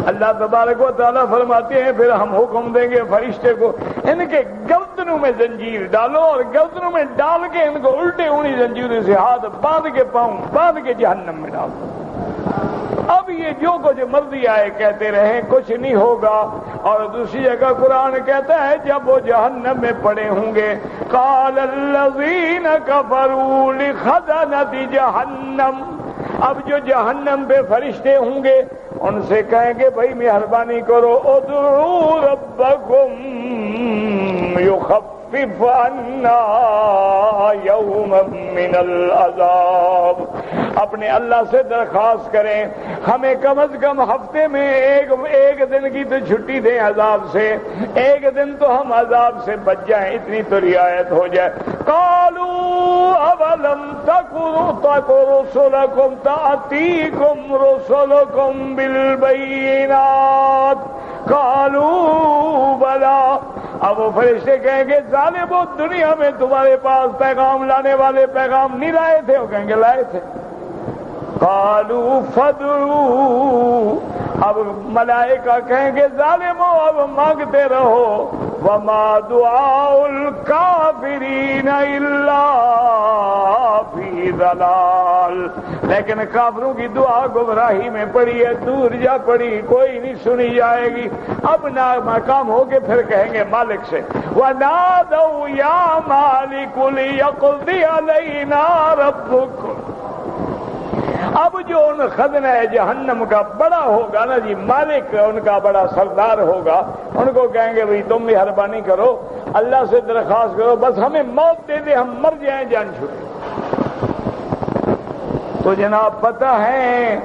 اللہ تبارک و تعالیٰ فرماتے ہیں پھر ہم حکم دیں گے فرشتے کو ان کے گردنوں میں زنجیر ڈالو، اور گردنوں میں ڈال کے ان کو الٹے اونی زنجیروں سے ہاتھ باندھ کے پاؤں باندھ کے جہنم میں ڈالو، اب یہ جو کچھ مرضی آئے کہتے رہیں کچھ نہیں ہوگا۔ اور دوسری جگہ قرآن کہتا ہے جب وہ جہنم میں پڑے ہوں گے قال الذین کفروا لخزنۃ جہنم، اب جو جہنم پہ فرشتے ہوں گے ان سے کہیں گے بھائی مہربانی کرو ادعوا ربکم یخفف عنا یوما من العذاب، اپنے اللہ سے درخواست کریں ہمیں کم از کم ہفتے میں ایک دن کی تو چھٹی دیں عذاب سے، ایک دن تو ہم عذاب سے بچ جائیں، اتنی تو رعایت ہو جائے۔ قالوا اولم تکن رسلکم تأتیکم رسلکم بالبینات قالوا بلا، اب وہ فرشتے کہیں گے ظالمو دنیا میں تمہارے پاس پیغام لانے والے پیغام نہیں لائے تھے؟ وہ کہیں گے لائے تھے۔ قالوا فادعوا، اب ملائکہ کہیں گے ظالمو اب مانگتے رہو، وما دعاء الکافرین الا فی فی ضلال، لیکن کافروں کی دعا گمراہی میں پڑی ہے، دور جا پڑی، کوئی نہیں سنی جائے گی۔ اب ناکام ہو کے پھر کہیں گے مالک سے وَنَادَوْا يَا مَالِكُ لِيَقْضِيَ عَلَيْنَا رَبُّكَ۔ اب جو ان خزنہ جہنم کا بڑا ہوگا نا جی، مالک ان کا بڑا سردار ہوگا، ان کو کہیں گے بھئی تم مہربانی کرو، اللہ سے درخواست کرو، بس ہمیں موت دے دے، ہم مر جائیں جان چھوٹے۔ تو جناب پتہ ہے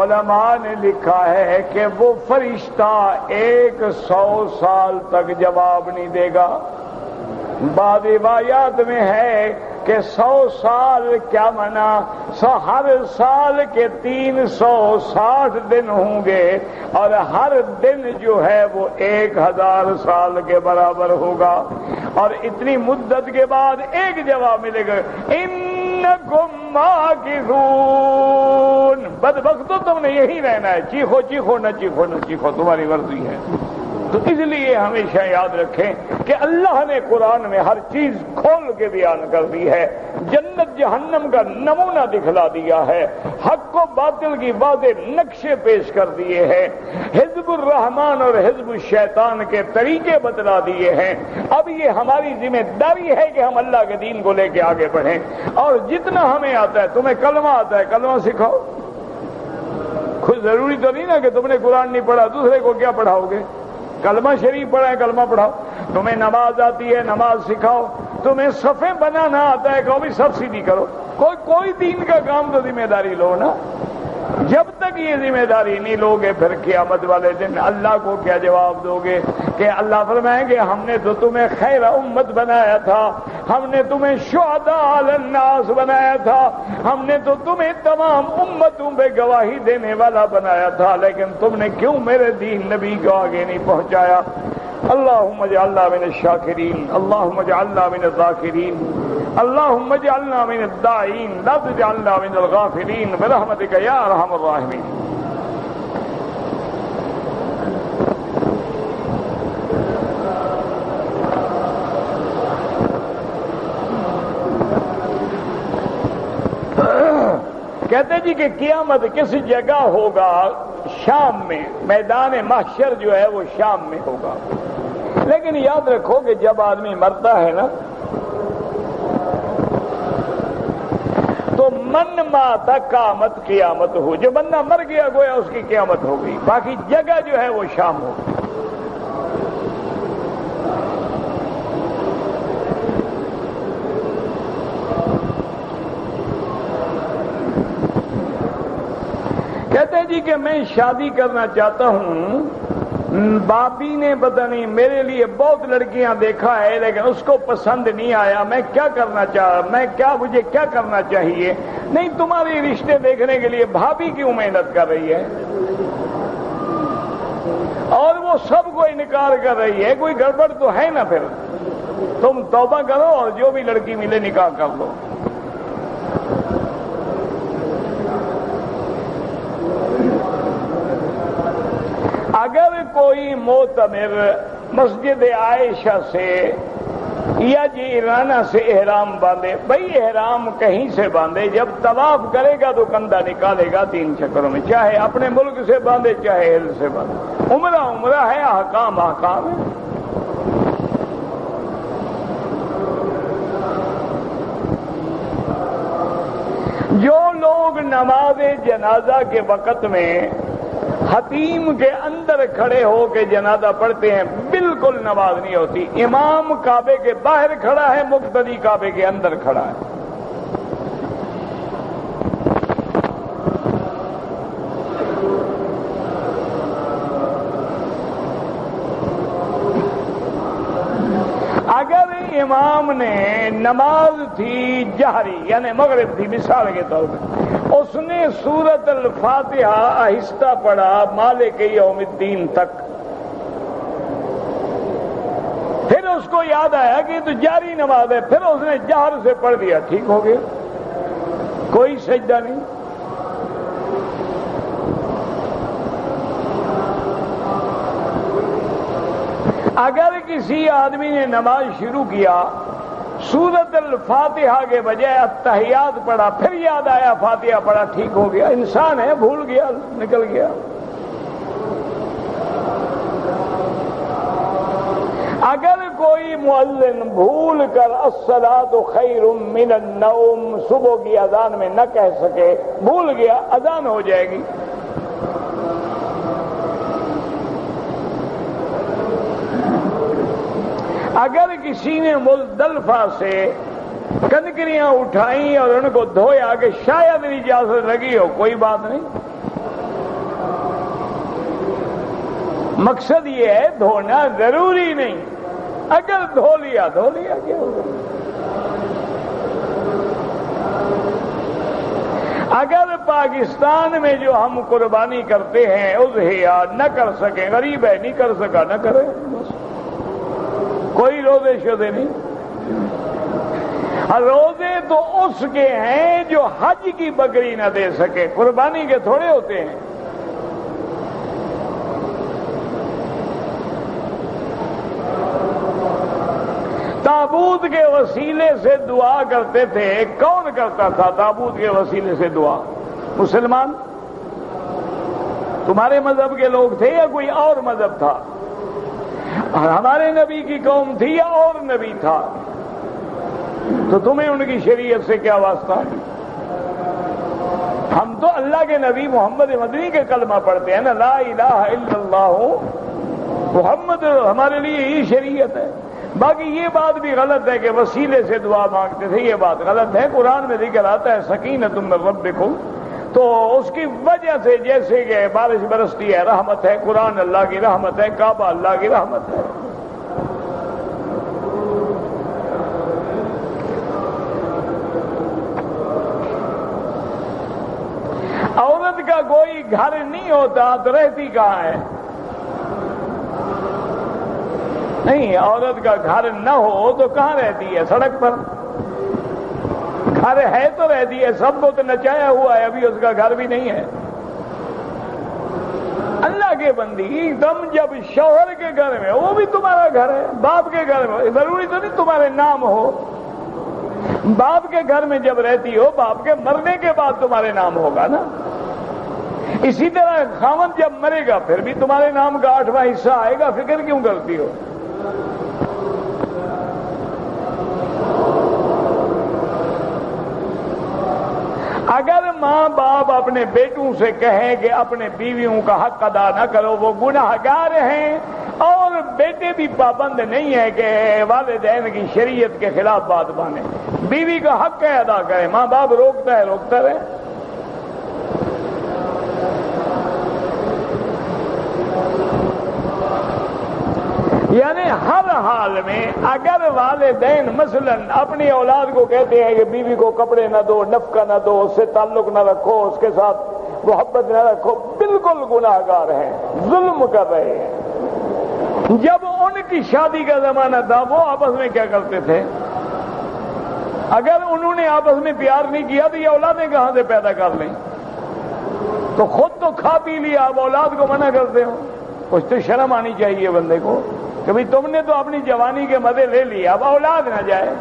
علماء نے لکھا ہے کہ وہ فرشتہ 100 سال تک جواب نہیں دے گا۔ بعض روایات میں ہے کہ 100 سال کیا منا، ہر سال کے 360 دن ہوں گے اور ہر دن جو ہے وہ 1000 سال کے برابر ہوگا، اور اتنی مدت کے بعد ایک جواب ملے گا انکم ماکثون، بدبختو تم نے یہی رہنا ہے، چیخو چیخو نہ چیخو نہ چیخو، تمہاری مرضی ہے۔ تو اس لیے ہمیشہ یاد رکھیں کہ اللہ نے قرآن میں ہر چیز کھول کے بیان کر دی ہے، جنت جہنم کا نمونہ دکھلا دیا ہے، حق و باطل کی واضح نقشے پیش کر دیے ہیں، حزب الرحمن اور حزب الشیطان کے طریقے بتلا دیے ہیں۔ اب یہ ہماری ذمہ داری ہے کہ ہم اللہ کے دین کو لے کے آگے بڑھیں، اور جتنا ہمیں آتا ہے، تمہیں کلمہ آتا ہے کلمہ سکھاؤ، خود ضروری تو نہیں نا کہ تم نے قرآن نہیں پڑھا دوسرے کو کیا پڑھاؤ گے، کلمہ شریف پڑھیں کلمہ پڑھاؤ، تمہیں نماز آتی ہے نماز سکھاؤ، تمہیں صفیں بنانا آتا ہے کہ بھی سب سیدھی کرو، کوئی دین کا کام تو ذمہ داری لو نا۔ جب تک یہ ذمہ داری نہیں لوگے پھر قیامت والے دن اللہ کو کیا جواب دو گے کہ اللہ فرمائیں گے ہم نے تو تمہیں خیر امت بنایا تھا، ہم نے تمہیں شہداء علی الناس بنایا تھا، ہم نے تو تمہیں تمام امتوں پہ گواہی دینے والا بنایا تھا، لیکن تم نے کیوں میرے دین نبی کو آگے نہیں پہنچایا۔ اللہم اجعلنا من الشاکرین، اللہم اجعلنا من الذاکرین، اللہم اجعلنا من الداعین، لا تجعلنا من الغافلین برحمتک یا ارحم الراحمین۔ کہتے جی کہ قیامت کس جگہ ہوگا؟ شام میں، میدان محشر جو ہے وہ شام میں ہوگا۔ لیکن یاد رکھو کہ جب آدمی مرتا ہے نا تو من مات قامت قیامت ہو، جو بندہ مر گیا گویا اس کی قیامت ہو گئی، باقی جگہ جو ہے وہ شام ہوگی۔ کہتے ہیں جی کہ میں شادی کرنا چاہتا ہوں، باپی نے پتہ نہیں میرے لیے بہت لڑکیاں دیکھا ہے لیکن اس کو پسند نہیں آیا، میں کیا کرنا مجھے کیا کرنا چاہیے؟ نہیں، تمہاری رشتے دیکھنے کے لیے بھابھی کیوں محنت کر رہی ہے اور وہ سب کو انکار کر رہی ہے، کوئی گڑبڑ تو ہے نا؟ پھر تم توبہ کرو اور جو بھی لڑکی ملے نکاح کر لو۔ اگر کوئی معتمر مسجد عائشہ سے یا جیرانہ سے احرام باندھے، بھائی احرام کہیں سے باندھے، جب طواف کرے گا تو کندھا نکالے گا 3 چکروں میں، چاہے اپنے ملک سے باندھے چاہے ہل سے باندھے، عمرہ ہے، احکام ہے۔ جو لوگ نماز جنازہ کے وقت میں حتیم کے اندر کھڑے ہو کے جنازہ پڑھتے ہیں، بالکل نماز نہیں ہوتی۔ امام کعبے کے باہر کھڑا ہے، مقتدی کعبے کے اندر کھڑا ہے۔ اگر امام نے نماز تھی جہری یعنی مغرب تھی مثال کے طور پر، اس نے سورۃ الفاتحہ آہستہ پڑھا مالک یوم الدین تک، پھر اس کو یاد آیا کہ تو جاری نماز ہے، پھر اس نے جہر سے پڑھ دیا، ٹھیک ہو گیا، کوئی سجدہ نہیں۔ اگر کسی آدمی نے نماز شروع کیا سورت الفاتحہ کے بجائے التحیات پڑھا، پھر یاد آیا فاتحہ پڑھا، ٹھیک ہو گیا۔ انسان ہے، بھول گیا، نکل گیا۔ اگر کوئی مؤذن بھول کر الصلاۃ خیر من النوم صبح کی اذان میں نہ کہہ سکے، بھول گیا، اذان ہو جائے گی۔ اگر کسی نے مزدلفہ سے کنکریاں اٹھائیں اور ان کو دھویا کہ شاید اجازت لگی ہو، کوئی بات نہیں، مقصد یہ ہے دھونا ضروری نہیں، اگر دھو لیا کیا ہوگا۔ اگر پاکستان میں جو ہم قربانی کرتے ہیں اضحیہ نہ کر سکیں، غریب ہے نہیں کر سکا، نہ کرے، کوئی روزے شدے نہیں۔ روزے تو اس کے ہیں جو حج کی بکری نہ دے سکے، قربانی کے تھوڑے ہوتے ہیں۔ تابوت کے وسیلے سے دعا کرتے تھے، کون کرتا تھا تابوت کے وسیلے سے دعا؟ مسلمان؟ تمہارے مذہب کے لوگ تھے یا کوئی اور مذہب تھا؟ ہمارے نبی کی قوم تھی یا اور نبی تھا؟ تو تمہیں ان کی شریعت سے کیا واسطہ؟ ہم تو اللہ کے نبی محمد مدنی کے کلمہ پڑھتے ہیں نا، لا الہ الا اللہ محمد، ہمارے لیے یہی شریعت ہے۔ باقی یہ بات بھی غلط ہے کہ وسیلے سے دعا مانگتے تھے، یہ بات غلط ہے۔ قرآن میں ذکر آتا ہے سکینۃ من ربکم، تو اس کی وجہ سے جیسے کہ بارش برستی ہے رحمت ہے، قرآن اللہ کی رحمت ہے، کعبہ اللہ کی رحمت ہے۔ عورت کا کوئی گھر نہیں ہوتا تو رہتی کہاں ہے؟ نہیں، عورت کا گھر نہ ہو تو کہاں رہتی ہے؟ سڑک پر۔ گھر ہے تو رہتی ہے، سب کو تو نچایا ہوا ہے، ابھی اس کا گھر بھی نہیں ہے۔ اللہ کے بندی، تم جب شوہر کے گھر میں، وہ بھی تمہارا گھر ہے، باپ کے گھر میں ضروری تو نہیں تمہارے نام ہو۔ باپ کے گھر میں جب رہتی ہو، باپ کے مرنے کے بعد تمہارے نام ہوگا نا۔ اسی طرح خاوند جب مرے گا پھر بھی تمہارے نام کا 8واں حصہ آئے گا، فکر کیوں کرتی ہو؟ اگر ماں باپ اپنے بیٹوں سے کہیں کہ اپنے بیویوں کا حق ادا نہ کرو، وہ گناہ گار ہیں، اور بیٹے بھی پابند نہیں ہے کہ والدین کی شریعت کے خلاف بات مانے، بیوی کا حق ہے ادا کرے، ماں باپ روکتا ہے روکتا رہے۔ یعنی ہر حال میں اگر والدین مثلا اپنی اولاد کو کہتے ہیں کہ بیوی کو کپڑے نہ دو، نفقہ نہ دو، اس سے تعلق نہ رکھو، اس کے ساتھ محبت نہ رکھو، بالکل گناہ گار ہیں، ظلم کر رہے ہیں۔ جب ان کی شادی کا زمانہ تھا وہ آپس میں کیا کرتے تھے؟ اگر انہوں نے آپس میں پیار نہیں کیا تو یہ اولادیں کہاں سے پیدا کر لیں؟ تو خود تو کھا پی لیا، اب اولاد کو منع کرتے ہو؟ کچھ تو شرم آنی چاہیے بندے کو کہ بھئی تم نے تو اپنی جوانی کے مزے لے لیے، اب اولاد نہ جائے۔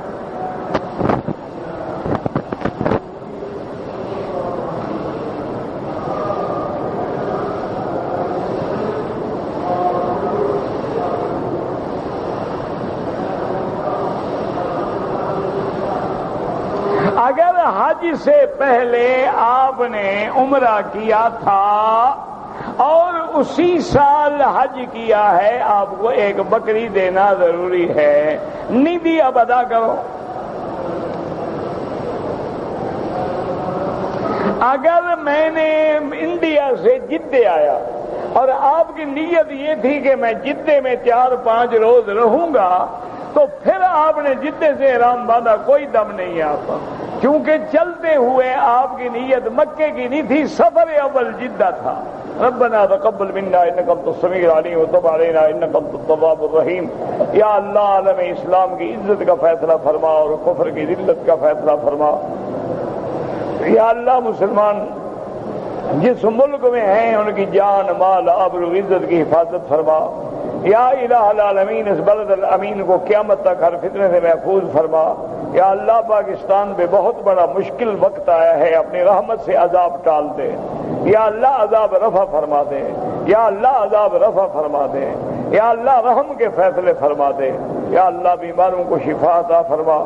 اگر حج سے پہلے آپ نے عمرہ کیا تھا اور اسی سال حج کیا ہے، آپ کو ایک بکری دینا ضروری ہے، نہیں دی اب ادا کرو۔ اگر میں نے انڈیا سے جدے آیا اور آپ کی نیت یہ تھی کہ میں جدے میں 4-5 روز رہوں گا، تو پھر آپ نے جدے سے احرام باندھا، کوئی دم نہیں ہے آپ کا، کیونکہ چلتے ہوئے آپ کی نیت مکے کی نہیں تھی، سفر اول جدہ تھا۔ ربنا تقبل منا انک انت السمیع العلیم وتب علینا انک انت التواب الرحیم۔ یا اللہ عالم اسلام کی عزت کا فیصلہ فرما اور کفر کی ذلت کا فیصلہ فرما۔ یا اللہ مسلمان جس ملک میں ہیں ان کی جان مال آبرو عزت کی حفاظت فرما۔ یا الہ العالمین اس بلد الامین کو قیامت تک ہر فتنے سے محفوظ فرما۔ یا اللہ پاکستان پہ بہت بڑا مشکل وقت آیا ہے، اپنی رحمت سے عذاب ٹال دے، یا اللہ عذاب رفع فرما دے، یا اللہ عذاب رفع فرما دے، یا اللہ رحم کے فیصلے فرما دے، یا اللہ بیماروں کو شفا عطا فرما،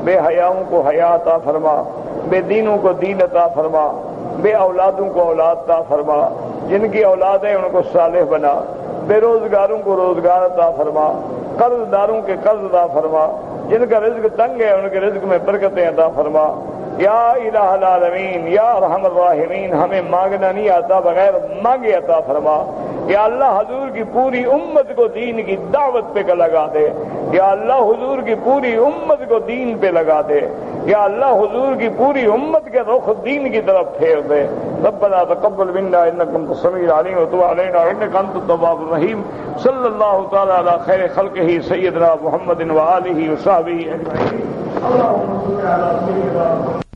بے حیاؤں کو حیا عطا فرما، بے دینوں کو دین عطا فرما، بے اولادوں کو اولاد عطا فرما، جن کی اولاد ہے ان کو صالح بنا، بے روزگاروں کو روزگار عطا فرما، قرض داروں کے قرض عطا فرما، جن کا رزق تنگ ہے ان کے رزق میں برکتیں عطا فرما، یا الہ العالمین یا ارحم الراحمین، ہمیں مانگنا نہیں آتا، بغیر مانگے عطا فرما، یا اللہ حضور کی پوری امت کو دین کی دعوت پہ لگا دے، یا اللہ حضور کی پوری امت کو دین پہ لگا دے، یا اللہ حضور کی پوری امت کے رخ دین کی طرف پھیر دے۔ ربنا تقبل منا انک انت السمیع العلیم وتب علینا انک انت التواب الرحیم۔ صلی اللہ تعالی علی خیر خلقہ سیدنا محمد وآلہ وصحبہ اجمعین۔ اللهم صل علی سیدنا